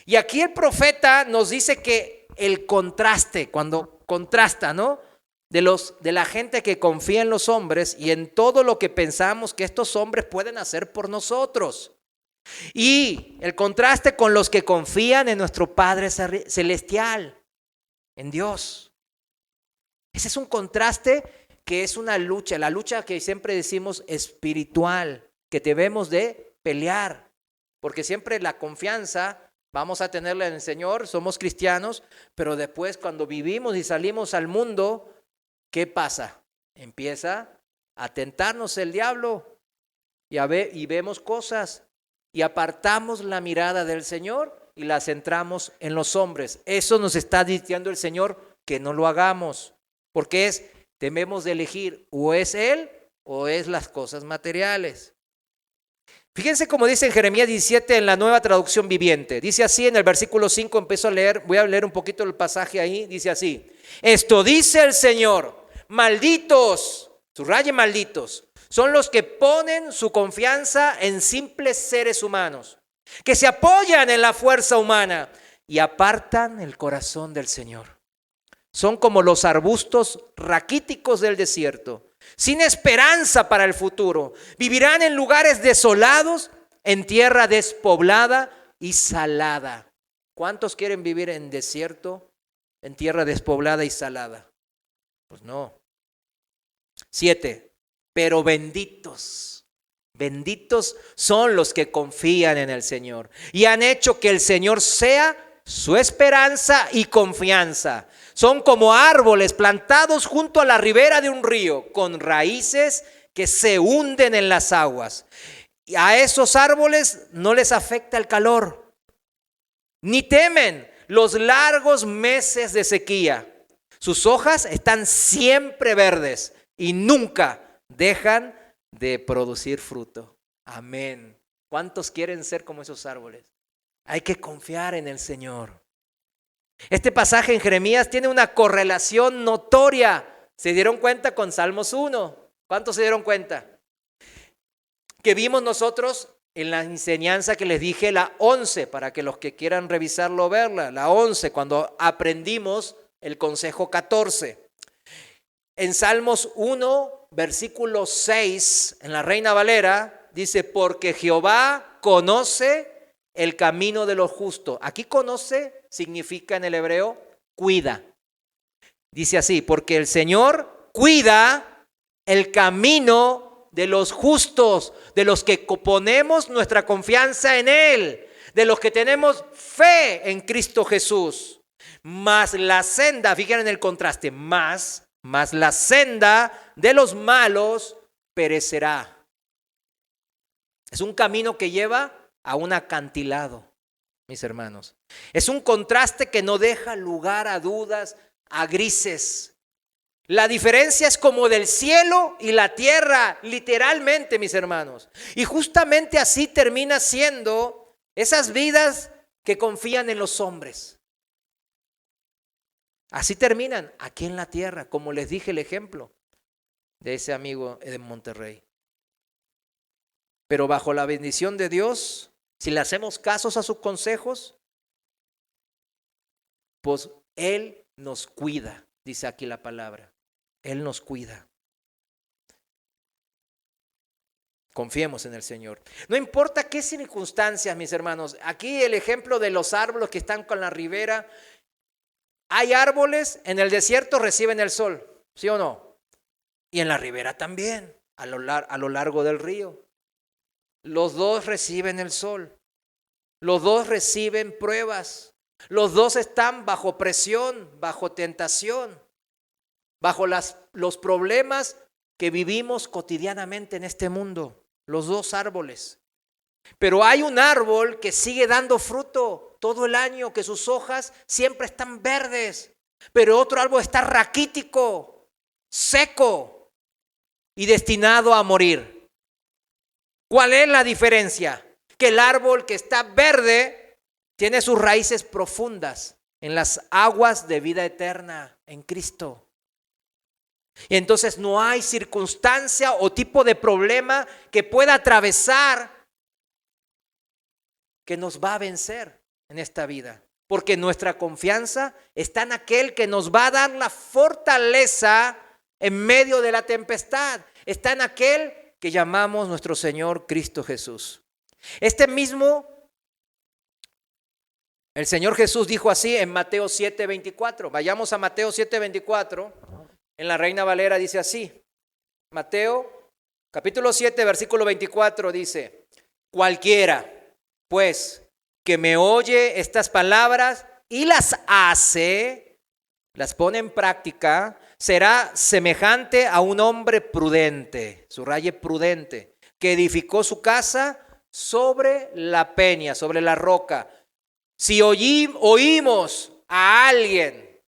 Y aquí el profeta nos dice que el contraste, cuando contrasta, ¿no? De la gente que confía en los hombres y en todo lo que pensamos que estos hombres pueden hacer por nosotros. Y el contraste con los que confían en nuestro Padre Celestial, en Dios. Ese es un contraste que es una lucha, la lucha que siempre decimos espiritual, que debemos de pelear, porque siempre la confianza vamos a tenerla en el Señor, somos cristianos, pero después cuando vivimos y salimos al mundo, ¿qué pasa? Empieza a tentarnos el diablo y vemos cosas y apartamos la mirada del Señor y la centramos en los hombres. Eso nos está diciendo el Señor que no lo hagamos, porque tememos de elegir o es Él o es las cosas materiales. Fíjense cómo dice en Jeremías 17 en la Nueva Traducción Viviente. Dice así en el versículo 5, empiezo a leer, voy a leer un poquito el pasaje ahí, dice así: esto dice el Señor, malditos, subraye malditos, son los que ponen su confianza en simples seres humanos, que se apoyan en la fuerza humana y apartan el corazón del Señor. Son como los arbustos raquíticos del desierto, sin esperanza para el futuro. Vivirán en lugares desolados, en tierra despoblada y salada. ¿Cuántos quieren vivir en desierto, en tierra despoblada y salada? Pues no. 7. Pero benditos son los que confían en el Señor y han hecho que el Señor sea su esperanza y confianza. Son como árboles plantados junto a la ribera de un río, con raíces que se hunden en las aguas. Y a esos árboles no les afecta el calor, ni temen los largos meses de sequía. Sus hojas están siempre verdes y nunca dejan de producir fruto. Amén. ¿Cuántos quieren ser como esos árboles? Hay que confiar en el Señor. Este pasaje en Jeremías tiene una correlación notoria. ¿Se dieron cuenta con Salmos 1? ¿Cuántos se dieron cuenta? Que vimos nosotros en la enseñanza que les dije, la 11, para que los que quieran revisarlo, verla, la 11, cuando aprendimos el consejo 14. En Salmos 1, versículo 6, en la Reina Valera, dice: porque Jehová conoce el camino de los justos. Aquí conoce significa en el hebreo cuida. Dice así: porque el Señor cuida el camino de los justos, de los que ponemos nuestra confianza en Él, de los que tenemos fe en Cristo Jesús. Mas la senda, fíjense en el contraste, más la senda de los malos perecerá. Es un camino que lleva a un acantilado, mis hermanos. Es un contraste que no deja lugar a dudas, a grises. La diferencia es como del cielo y la tierra, literalmente, mis hermanos. Y justamente así termina siendo esas vidas que confían en los hombres. Así terminan aquí en la tierra, como les dije el ejemplo de ese amigo de Monterrey. Pero bajo la bendición de Dios, si le hacemos casos a sus consejos, pues Él nos cuida, dice aquí la palabra. Él nos cuida. Confiemos en el Señor. No importa qué circunstancias, mis hermanos. Aquí el ejemplo de los árboles que están con la ribera. Hay árboles en el desierto, reciben el sol, ¿sí o no? Y en la ribera también, a lo largo del río. Los dos reciben el sol. Los dos reciben pruebas. Los dos están bajo presión, bajo tentación, bajo los problemas que vivimos cotidianamente en este mundo. Los dos árboles. Pero hay un árbol que sigue dando fruto todo el año, que sus hojas siempre están verdes. Pero otro árbol está raquítico, seco y destinado a morir. ¿Cuál es la diferencia? Que el árbol que está verde tiene sus raíces profundas en las aguas de vida eterna en Cristo. Y entonces no hay circunstancia o tipo de problema que pueda atravesar que nos va a vencer en esta vida. Porque nuestra confianza está en aquel que nos va a dar la fortaleza en medio de la tempestad. Está en aquel que llamamos nuestro Señor Cristo Jesús. El Señor Jesús dijo así en Mateo 7:24. Vayamos a Mateo 7:24. En la Reina Valera dice así. Mateo capítulo 7 versículo 24 dice: cualquiera pues que me oye estas palabras y las hace, las pone en práctica, será semejante a un hombre prudente, subraye prudente, que edificó su casa sobre la peña, sobre la roca. Si oímos a alguien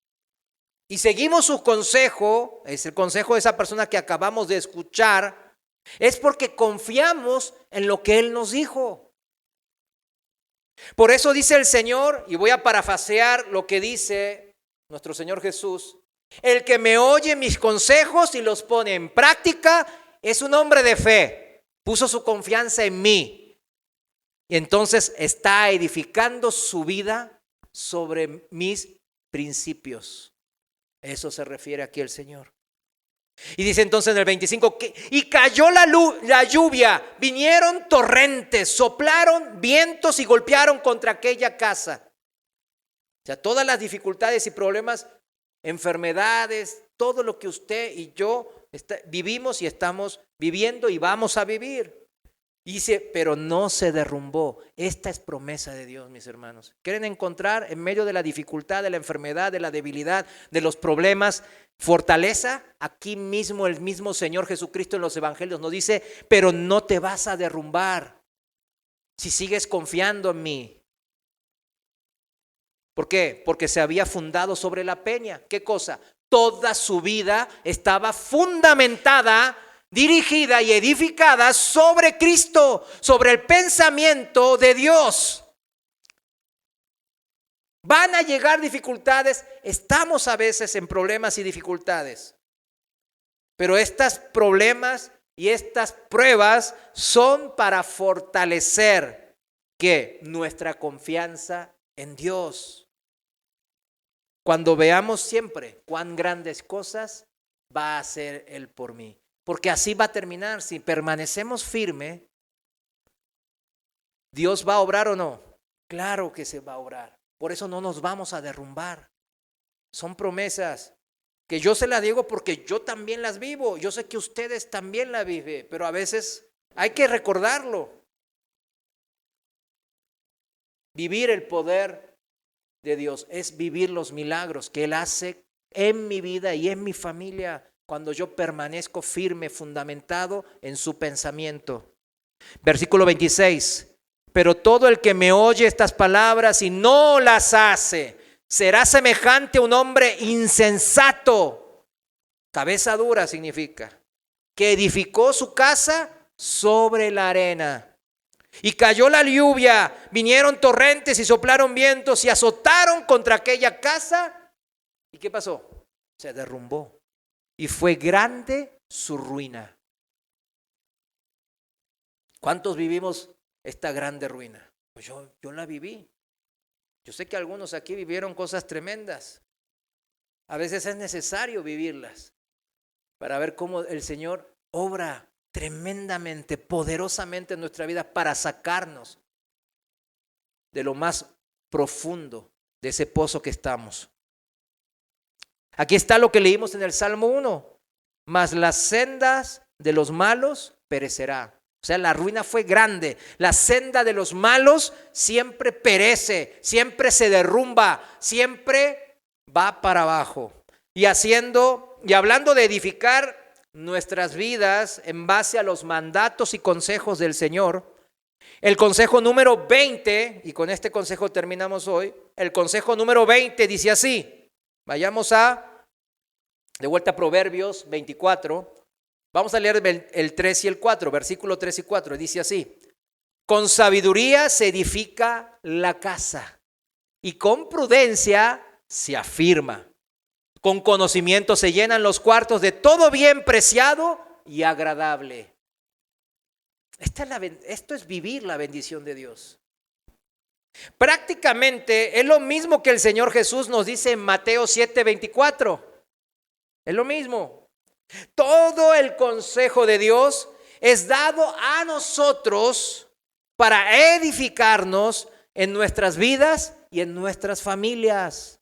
y seguimos su consejo, es el consejo de esa persona que acabamos de escuchar, es porque confiamos en lo que Él nos dijo. Por eso dice el Señor, y voy a parafrasear lo que dice nuestro Señor Jesús: el que me oye mis consejos y los pone en práctica es un hombre de fe. Puso su confianza en mí. Y entonces está edificando su vida sobre mis principios. Eso se refiere aquí el Señor. Y dice entonces en el 25, y cayó la lluvia, vinieron torrentes, soplaron vientos y golpearon contra aquella casa. O sea, todas las dificultades y problemas, enfermedades, todo lo que usted y yo vivimos y estamos viviendo y vamos a vivir. Y dice, pero no se derrumbó. Esta es promesa de Dios, mis hermanos. ¿Quieren encontrar en medio de la dificultad, de la enfermedad, de la debilidad, de los problemas, fortaleza? Aquí mismo el mismo Señor Jesucristo en los evangelios nos dice, pero no te vas a derrumbar si sigues confiando en mí. ¿Por qué? Porque se había fundado sobre la peña. ¿Qué cosa? Toda su vida estaba fundamentada, dirigida y edificada sobre Cristo, sobre el pensamiento de Dios. Van a llegar dificultades, estamos a veces en problemas y dificultades, pero estos problemas y estas pruebas son para fortalecer ¿qué? Nuestra confianza en Dios. Cuando veamos siempre cuán grandes cosas va a hacer Él por mí. Porque así va a terminar. Si permanecemos firmes, ¿Dios va a obrar o no? Claro que se va a obrar. Por eso no nos vamos a derrumbar. Son promesas que yo se las digo porque yo también las vivo. Yo sé que ustedes también las viven, pero a veces hay que recordarlo. Vivir el poder de Dios es vivir los milagros que Él hace en mi vida y en mi familia. Cuando yo permanezco firme, fundamentado en su pensamiento. Versículo 26. Pero todo el que me oye estas palabras y no las hace, será semejante a un hombre insensato. Cabeza dura significa. Que edificó su casa sobre la arena. Y cayó la lluvia, vinieron torrentes y soplaron vientos y azotaron contra aquella casa. ¿Y qué pasó? Se derrumbó. Y fue grande su ruina. ¿Cuántos vivimos esta grande ruina? Pues yo la viví. Yo sé que algunos aquí vivieron cosas tremendas. A veces es necesario vivirlas para ver cómo el Señor obra tremendamente, poderosamente en nuestra vida para sacarnos de lo más profundo de ese pozo que estamos. Aquí está lo que leímos en el Salmo 1. Mas las sendas de los malos perecerá. O sea, la ruina fue grande. La senda de los malos siempre perece, siempre se derrumba, siempre va para abajo. Y hablando de edificar nuestras vidas en base a los mandatos y consejos del Señor, el consejo número 20, y con este consejo terminamos hoy, el consejo número 20 dice así. Vayamos de vuelta a Proverbios 24. Vamos a leer el 3 y el 4, versículo 3 y 4. Dice así. Con sabiduría se edifica la casa y con prudencia se afirma. Con conocimiento se llenan los cuartos de todo bien preciado y agradable. Esto es vivir la bendición de Dios. Prácticamente es lo mismo que el Señor Jesús nos dice en Mateo 7:24. Es lo mismo. Todo el consejo de Dios es dado a nosotros para edificarnos en nuestras vidas y en nuestras familias.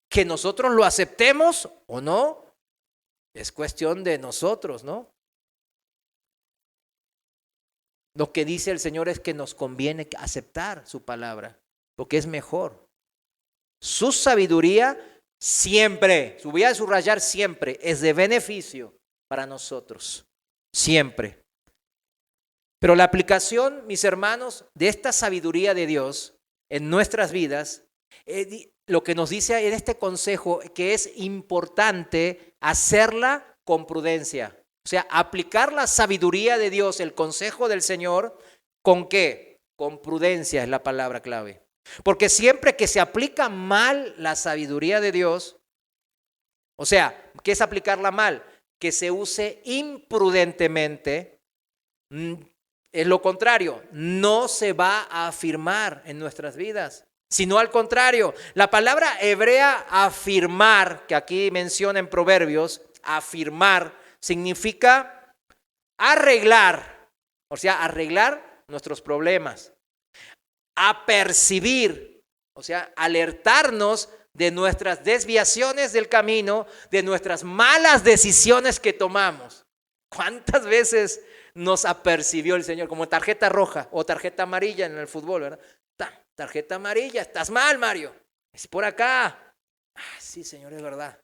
Que nosotros lo aceptemos o no, es cuestión de nosotros, ¿no? Lo que dice el Señor es que nos conviene aceptar su palabra, porque es mejor. Su sabiduría siempre, voy a subrayar siempre, es de beneficio para nosotros, siempre. Pero la aplicación, mis hermanos, de esta sabiduría de Dios en nuestras vidas, lo que nos dice en este consejo, que es importante hacerla con prudencia. O sea, aplicar la sabiduría de Dios, el consejo del Señor, ¿con qué? Con prudencia es la palabra clave. Porque siempre que se aplica mal la sabiduría de Dios, o sea, ¿qué es aplicarla mal? Que se use imprudentemente, es lo contrario, no se va a afirmar en nuestras vidas, sino al contrario. La palabra hebrea afirmar, que aquí menciona en Proverbios, afirmar, significa arreglar, o sea, arreglar nuestros problemas, apercibir, o sea, alertarnos de nuestras desviaciones del camino, de nuestras malas decisiones que tomamos. ¿Cuántas veces nos apercibió el Señor? Como tarjeta roja o tarjeta amarilla en el fútbol, ¿verdad? Tarjeta amarilla, estás mal, Mario. Es por acá. Sí, Señor, es verdad.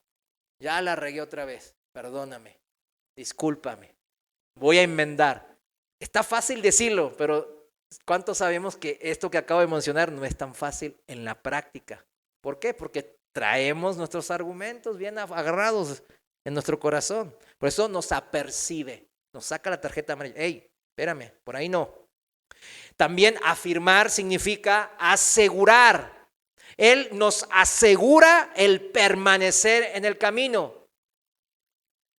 Ya la regué otra vez. Perdóname. Discúlpame. Voy a enmendar. Está fácil decirlo, pero ¿cuántos sabemos que esto que acabo de mencionar no es tan fácil en la práctica? ¿Por qué? Porque traemos nuestros argumentos bien agarrados en nuestro corazón. Por eso nos apercibe, nos saca la tarjeta amarilla. Hey, espérame, por ahí no. También afirmar significa asegurar. Él nos asegura el permanecer en el camino,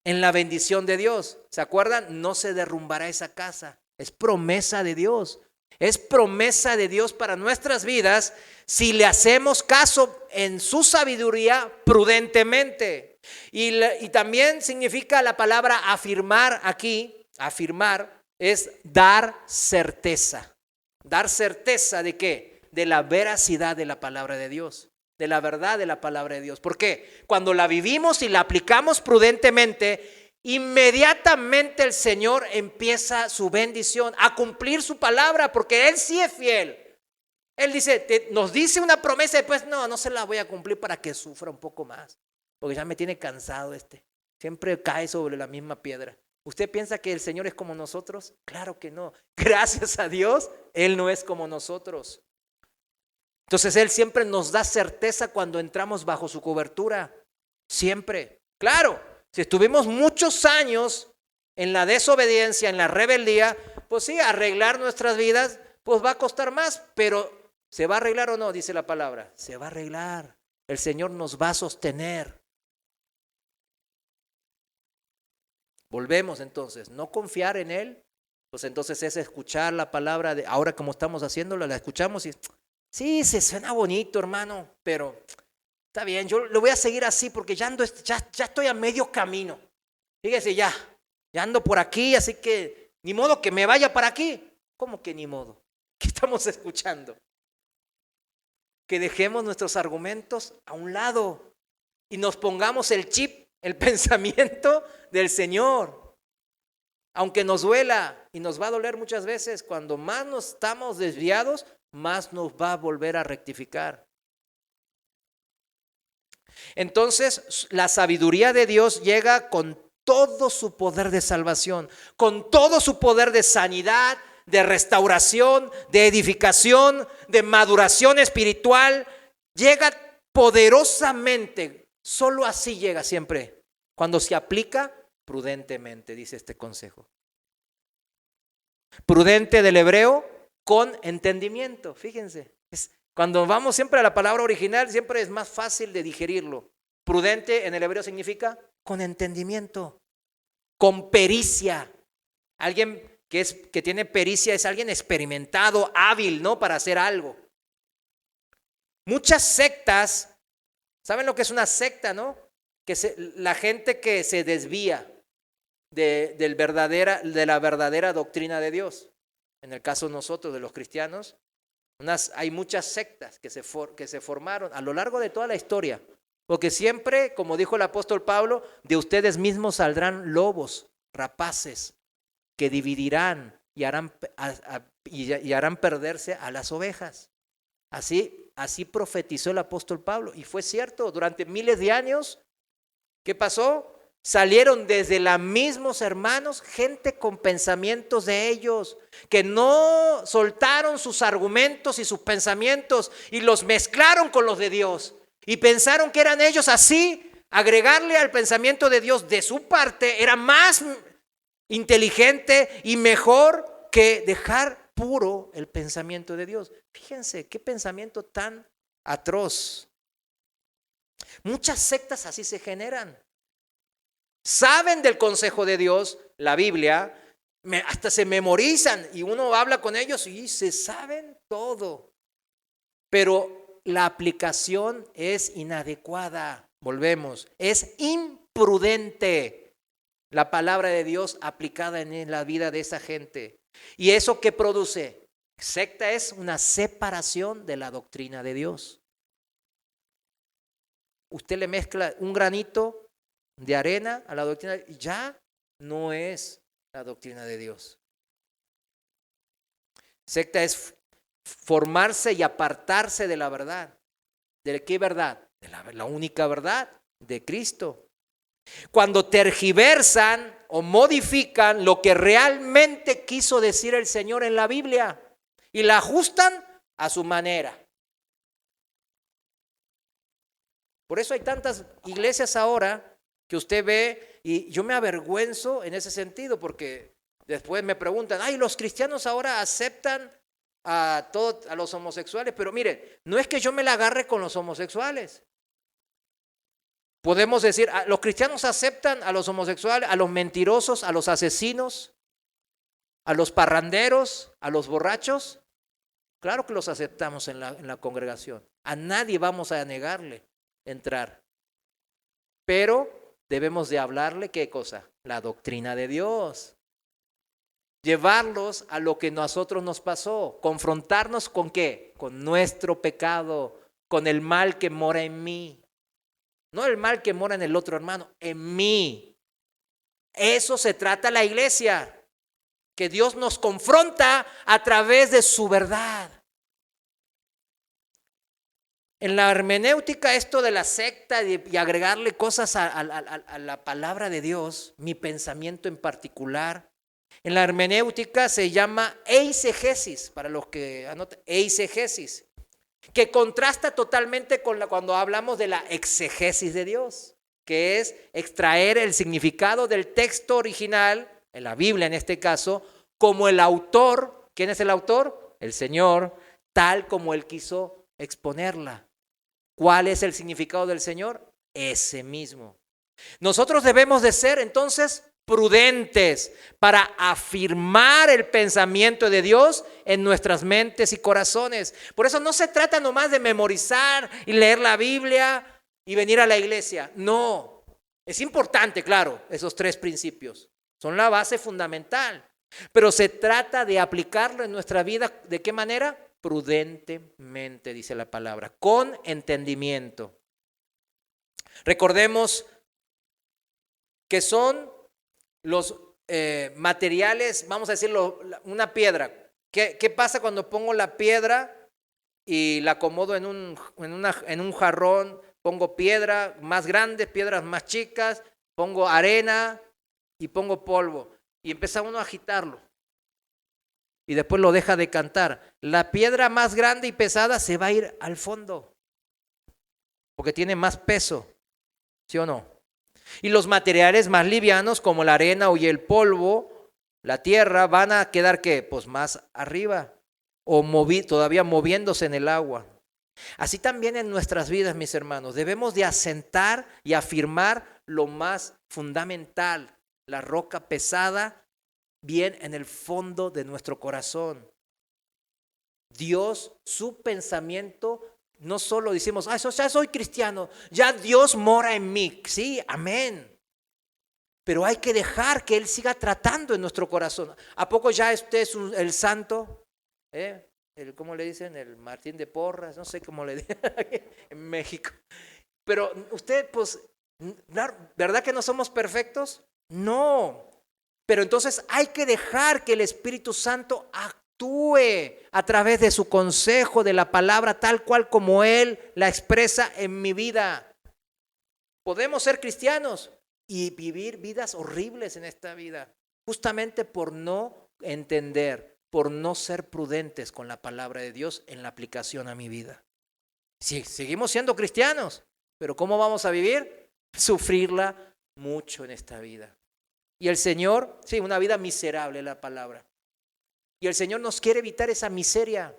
en la bendición de Dios. ¿Se acuerdan? No se derrumbará esa casa. Es promesa de Dios. Es promesa de Dios para nuestras vidas si le hacemos caso en su sabiduría prudentemente. Y también significa la palabra afirmar aquí, afirmar es dar certeza. Dar certeza ¿de qué? De la veracidad de la palabra de Dios, de la verdad de la palabra de Dios. ¿Por qué? Cuando la vivimos y la aplicamos prudentemente, inmediatamente el Señor empieza su bendición a cumplir su palabra, porque Él sí es fiel. Él dice, nos dice una promesa y después no se la voy a cumplir para que sufra un poco más, porque ya me tiene cansado siempre cae sobre la misma piedra. ¿Usted piensa que el Señor es como nosotros? Claro que no. Gracias a Dios, Él no es como nosotros. Entonces Él siempre nos da certeza cuando entramos bajo su cobertura. Siempre. Claro, si estuvimos muchos años en la desobediencia, en la rebeldía, pues sí, arreglar nuestras vidas, pues va a costar más, pero ¿se va a arreglar o no? Dice la palabra. Se va a arreglar. El Señor nos va a sostener. Volvemos entonces, no confiar en Él, pues entonces es escuchar la palabra, ahora como estamos haciéndolo, la escuchamos y sí, se suena bonito, hermano, pero está bien, yo lo voy a seguir así porque ya estoy a medio camino. Fíjese, ya ando por aquí, así que ni modo que me vaya para aquí. ¿Cómo que ni modo? ¿Qué estamos escuchando? Que dejemos nuestros argumentos a un lado y nos pongamos el chip, el pensamiento del Señor. Aunque nos duela, y nos va a doler muchas veces, cuando más nos estamos desviados, más nos va a volver a rectificar. Entonces, la sabiduría de Dios llega con todo su poder de salvación, con todo su poder de sanidad, de restauración, de edificación, de maduración espiritual. Llega poderosamente. Solo así llega siempre, cuando se aplica prudentemente, dice este consejo. Prudente del hebreo, con entendimiento. Fíjense, cuando vamos siempre a la palabra original, siempre es más fácil de digerirlo. Prudente en el hebreo significa con entendimiento, con pericia. Alguien que tiene pericia es alguien experimentado, hábil, ¿no? Para hacer algo. Muchas sectas, ¿saben lo que es una secta, no? La gente que se desvía de la verdadera doctrina de Dios. En el caso de nosotros, de los cristianos, hay muchas sectas que se formaron a lo largo de toda la historia. Porque siempre, como dijo el apóstol Pablo, de ustedes mismos saldrán lobos, rapaces, que dividirán y harán perderse a las ovejas. Así profetizó el apóstol Pablo. Y fue cierto, durante miles de años, ¿qué pasó? salieron desde los mismos hermanos, gente con pensamientos de ellos, que no soltaron sus argumentos y sus pensamientos y los mezclaron con los de Dios. Y pensaron que eran ellos así, agregarle al pensamiento de Dios de su parte era más inteligente y mejor que dejar puro el pensamiento de Dios. Fíjense, qué pensamiento tan atroz. Muchas sectas así se generan. Saben del consejo de Dios, la Biblia, hasta se memorizan y uno habla con ellos y se saben todo. Pero la aplicación es inadecuada. Volvemos, es imprudente la palabra de Dios aplicada en la vida de esa gente. ¿Y eso qué produce? Secta es una separación de la doctrina de Dios. Usted le mezcla un granito de arena a la doctrina y ya no es la doctrina de Dios. Secta es formarse y apartarse de la verdad. ¿De qué verdad? De la única verdad, de Cristo. Cuando tergiversan o modifican lo que realmente quiso decir el Señor en la Biblia y la ajustan a su manera. Por eso hay tantas iglesias ahora que usted ve, y yo me avergüenzo en ese sentido, porque después me preguntan, ay, los cristianos ahora aceptan a los homosexuales, pero mire, no es que yo me la agarre con los homosexuales. Podemos decir, los cristianos aceptan a los homosexuales, a los mentirosos, a los asesinos, a los parranderos, a los borrachos. Claro que los aceptamos en la congregación. A nadie vamos a negarle entrar. Pero debemos de hablarle, ¿qué cosa? La doctrina de Dios. Llevarlos a lo que a nosotros nos pasó. Confrontarnos con ¿qué? Con nuestro pecado, con el mal que mora en mí. No el mal que mora en el otro hermano, en mí. Eso se trata la iglesia. Que Dios nos confronta a través de su verdad. En la hermenéutica, esto de la secta y agregarle cosas a la palabra de Dios, mi pensamiento en particular, en la hermenéutica se llama eisegesis, para los que anotan, eisegesis, que contrasta totalmente con cuando hablamos de la exegesis de Dios, que es extraer el significado del texto original, en la Biblia en este caso, como el autor. ¿Quién es el autor? El Señor, tal como Él quiso exponerla. ¿Cuál es el significado del Señor? Ese mismo. Nosotros debemos de ser entonces prudentes para afirmar el pensamiento de Dios en nuestras mentes y corazones. Por eso no se trata nomás de memorizar y leer la Biblia y venir a la iglesia. No, es importante, claro, esos tres principios. Son la base fundamental. Pero se trata de aplicarlo en nuestra vida. ¿De qué manera? Prudentemente, dice la palabra, con entendimiento. Recordemos que son los materiales, vamos a decirlo, una piedra. ¿Qué pasa cuando pongo la piedra y la acomodo en un jarrón? Pongo piedra más grandes, piedras más chicas, pongo arena y pongo polvo. Y empieza uno a agitarlo. Y después lo deja de cantar. La piedra más grande y pesada se va a ir al fondo. Porque tiene más peso. ¿Sí o no? Y los materiales más livianos como la arena y el polvo, la tierra, van a quedar ¿qué? Pues más arriba. O todavía moviéndose en el agua. Así también en nuestras vidas, mis hermanos. Debemos de asentar y afirmar lo más fundamental. La roca pesada bien en el fondo de nuestro corazón. Dios, su pensamiento, no solo decimos, ya soy cristiano, ya Dios mora en mí. Sí, amén. Pero hay que dejar que Él siga tratando en nuestro corazón. ¿A poco ya usted es el santo? ¿Cómo le dicen? El Martín de Porras, no sé cómo le dicen en México. Pero usted, pues, ¿verdad que no somos perfectos? No. Pero entonces hay que dejar que el Espíritu Santo actúe a través de su consejo, de la palabra, tal cual como Él la expresa en mi vida. Podemos ser cristianos, y vivir vidas horribles en esta vida, justamente por no entender, por no ser prudentes con la palabra de Dios en la aplicación a mi vida. Sí, seguimos siendo cristianos, pero ¿cómo vamos a vivir? Sufrirla mucho en esta vida. Y el Señor, sí, una vida miserable es la palabra. Y el Señor nos quiere evitar esa miseria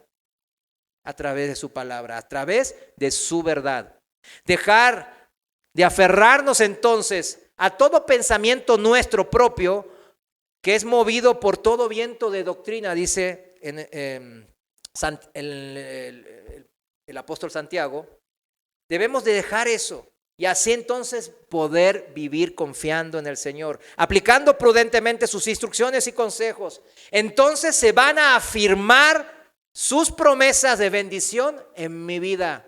a través de su palabra, a través de su verdad. Dejar de aferrarnos entonces a todo pensamiento nuestro propio que es movido por todo viento de doctrina, dice el apóstol Santiago. Debemos de dejar eso y así entonces poder vivir confiando en el Señor, aplicando prudentemente sus instrucciones y consejos. Entonces se van a afirmar sus promesas de bendición en mi vida.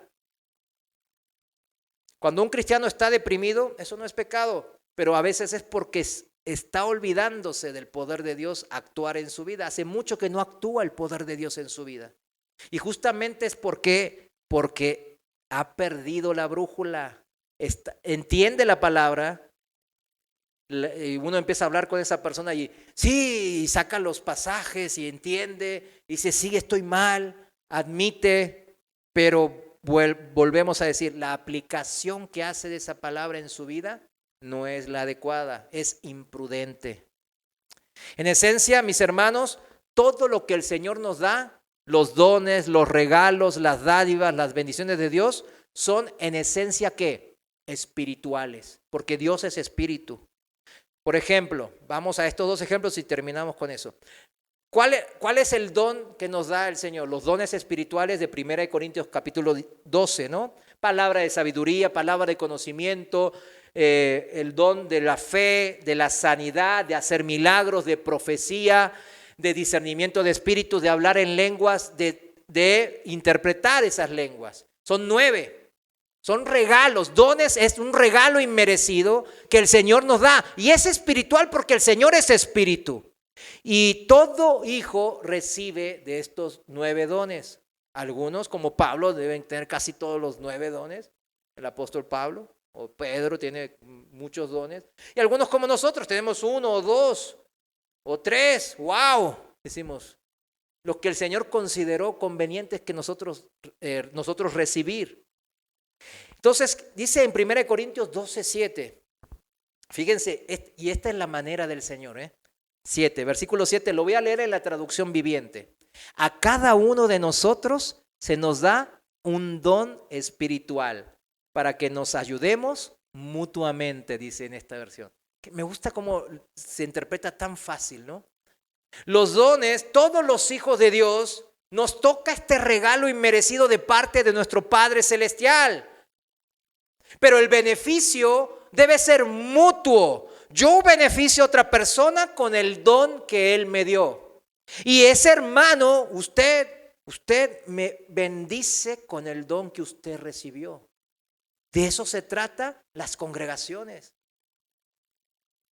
Cuando un cristiano está deprimido, eso no es pecado, pero a veces es porque está olvidándose del poder de Dios actuar en su vida. Hace mucho que no actúa el poder de Dios en su vida. Y justamente es porque ha perdido la brújula. Entiende la palabra y uno empieza a hablar con esa persona y sí, y saca los pasajes y entiende, y dice, sí, estoy mal, admite, pero volvemos a decir, la aplicación que hace de esa palabra en su vida no es la adecuada, es imprudente. En esencia, mis hermanos, todo lo que el Señor nos da, los dones, los regalos, las dádivas, las bendiciones de Dios, son en esencia ¿qué? Espirituales, porque Dios es espíritu. Por ejemplo, vamos a estos dos ejemplos y terminamos con eso. ¿Cuál es el don que nos da el Señor? Los dones espirituales de 1 Corintios capítulo 12, ¿no? Palabra de sabiduría, palabra de conocimiento, el don de la fe, de la sanidad, de hacer milagros, de profecía, de discernimiento de espíritus, de hablar en lenguas, de interpretar esas lenguas. Son 9. Son regalos, dones, es un regalo inmerecido que el Señor nos da. Y es espiritual porque el Señor es espíritu. Y todo hijo recibe de estos 9 dones. Algunos, como Pablo, deben tener casi todos los 9 dones. El apóstol Pablo o Pedro tiene muchos dones. Y algunos como nosotros tenemos 1 o 2 o 3. ¡Wow! Decimos, lo que el Señor consideró conveniente es que nosotros recibir. Entonces, dice en 1 Corintios 12:7, fíjense, y esta es la manera del Señor, 7, versículo 7, lo voy a leer en la traducción viviente. A cada uno de nosotros se nos da un don espiritual para que nos ayudemos mutuamente, dice en esta versión. Me gusta cómo se interpreta tan fácil, ¿no? Los dones, todos los hijos de Dios, nos toca este regalo inmerecido de parte de nuestro Padre Celestial. Pero el beneficio debe ser mutuo. Yo beneficio a otra persona con el don que Él me dio. Y ese hermano, usted me bendice con el don que usted recibió. De eso se trata las congregaciones.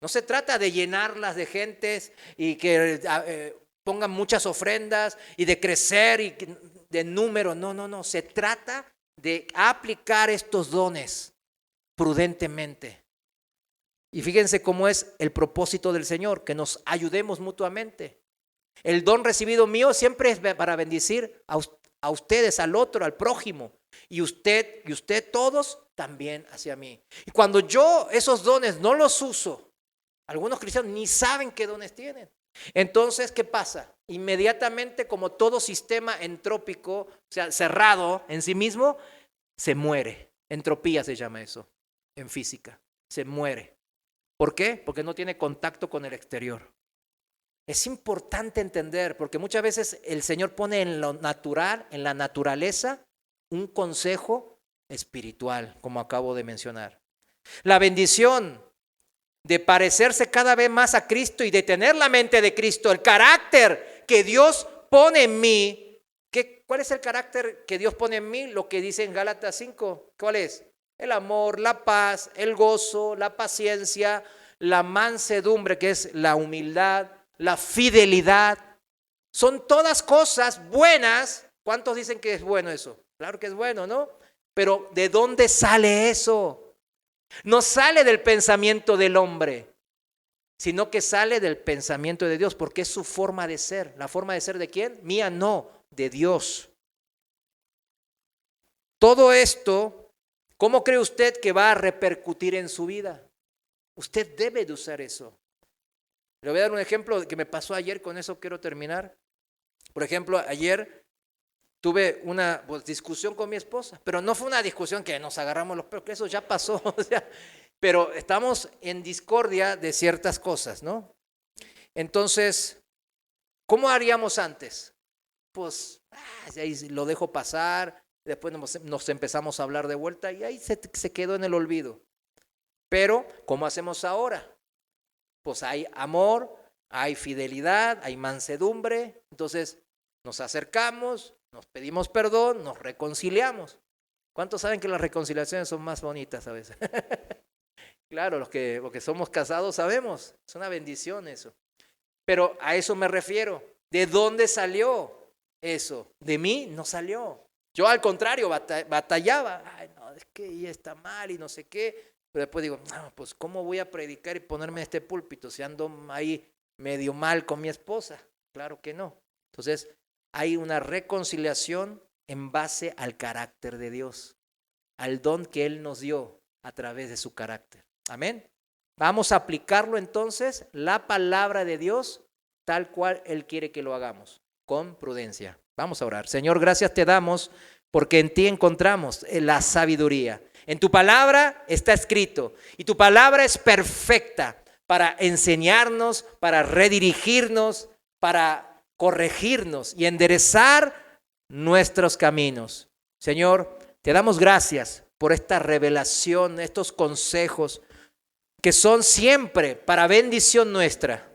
No se trata de llenarlas de gentes y que pongan muchas ofrendas y de crecer y de número. No. Se trata de aplicar estos dones prudentemente. Y fíjense cómo es el propósito del Señor, que nos ayudemos mutuamente. El don recibido mío siempre es para bendecir a ustedes, al otro, al prójimo. Y usted todos también hacia mí. Y cuando yo esos dones no los uso, algunos cristianos ni saben qué dones tienen. Entonces, ¿qué pasa? Inmediatamente, como todo sistema entrópico, o sea, cerrado en sí mismo, se muere. Entropía se llama eso en física. Se muere. ¿Por qué? Porque no tiene contacto con el exterior. Es importante entender, porque muchas veces el Señor pone en lo natural, en la naturaleza, un consejo espiritual, como acabo de mencionar. La bendición de parecerse cada vez más a Cristo y de tener la mente de Cristo, el carácter que Dios pone en mí. ¿Cuál es el carácter que Dios pone en mí? Lo que dice en Gálatas 5. ¿Cuál es? El amor, la paz, el gozo, la paciencia, la mansedumbre, que es la humildad, la fidelidad. Son todas cosas buenas. ¿Cuántos dicen que es bueno eso? Claro que es bueno, ¿no? Pero ¿de dónde sale eso? No sale del pensamiento del hombre, sino que sale del pensamiento de Dios, porque es su forma de ser. ¿La forma de ser de quién? Mía no, de Dios. Todo esto, ¿cómo cree usted que va a repercutir en su vida? Usted debe de usar eso. Le voy a dar un ejemplo que me pasó ayer, con eso quiero terminar. Por ejemplo, ayer tuve una discusión con mi esposa, pero no fue una discusión que nos agarramos los pelos, que eso ya pasó, o sea, pero estamos en discordia de ciertas cosas, ¿no? Entonces, ¿cómo haríamos antes? Pues ahí lo dejo pasar, después nos empezamos a hablar de vuelta y ahí se quedó en el olvido. Pero, ¿cómo hacemos ahora? Pues hay amor, hay fidelidad, hay mansedumbre, entonces nos acercamos, nos pedimos perdón, nos reconciliamos. ¿Cuántos saben que las reconciliaciones son más bonitas a veces? Claro, los que somos casados sabemos, es una bendición eso. Pero a eso me refiero. ¿De dónde salió eso? De mí no salió. Yo al contrario batallaba. Ay, no, es que ella está mal y no sé qué. Pero después digo, no, pues ¿cómo voy a predicar y ponerme en este púlpito si ando ahí medio mal con mi esposa? Claro que no. Entonces hay una reconciliación en base al carácter de Dios, al don que Él nos dio a través de su carácter. Amén. Vamos a aplicarlo entonces, la palabra de Dios, tal cual Él quiere que lo hagamos, con prudencia. Vamos a orar. Señor, gracias te damos porque en ti encontramos la sabiduría. En tu palabra está escrito y tu palabra es perfecta para enseñarnos, para redirigirnos, para corregirnos y enderezar nuestros caminos. Señor, te damos gracias por esta revelación, estos consejos que son siempre para bendición nuestra.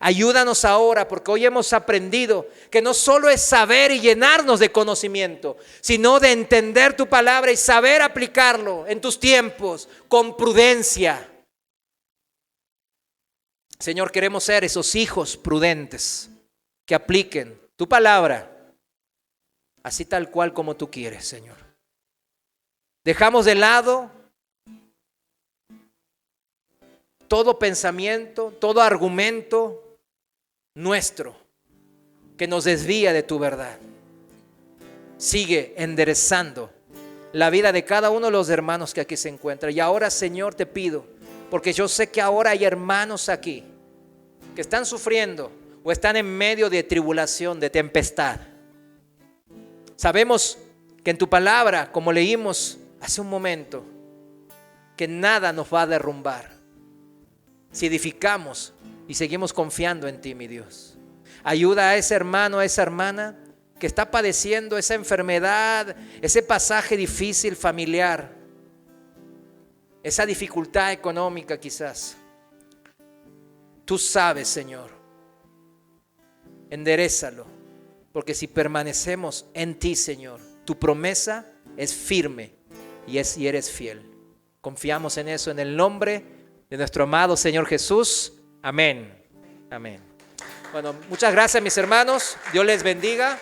Ayúdanos ahora, porque hoy hemos aprendido que no solo es saber y llenarnos de conocimiento, sino de entender tu palabra y saber aplicarlo en tus tiempos con prudencia. Señor, queremos ser esos hijos prudentes que apliquen tu palabra así tal cual como tú quieres, Señor. Dejamos de lado todo pensamiento, todo argumento nuestro que nos desvía de tu verdad. Sigue enderezando la vida de cada uno de los hermanos que aquí se encuentran. Y ahora, Señor, te pido, porque yo sé que ahora hay hermanos aquí que están sufriendo o están en medio de tribulación, de tempestad. Sabemos que en tu palabra, como leímos hace un momento, que nada nos va a derrumbar si edificamos y seguimos confiando en ti, mi Dios. Ayuda a ese hermano, a esa hermana que está padeciendo esa enfermedad, ese pasaje difícil familiar, esa dificultad económica quizás. Tú sabes, Señor, enderézalo, porque si permanecemos en ti, Señor, tu promesa es firme y eres fiel. Confiamos en eso en el nombre de nuestro amado Señor Jesús. Amén. Amén. Bueno, muchas gracias, mis hermanos. Dios les bendiga.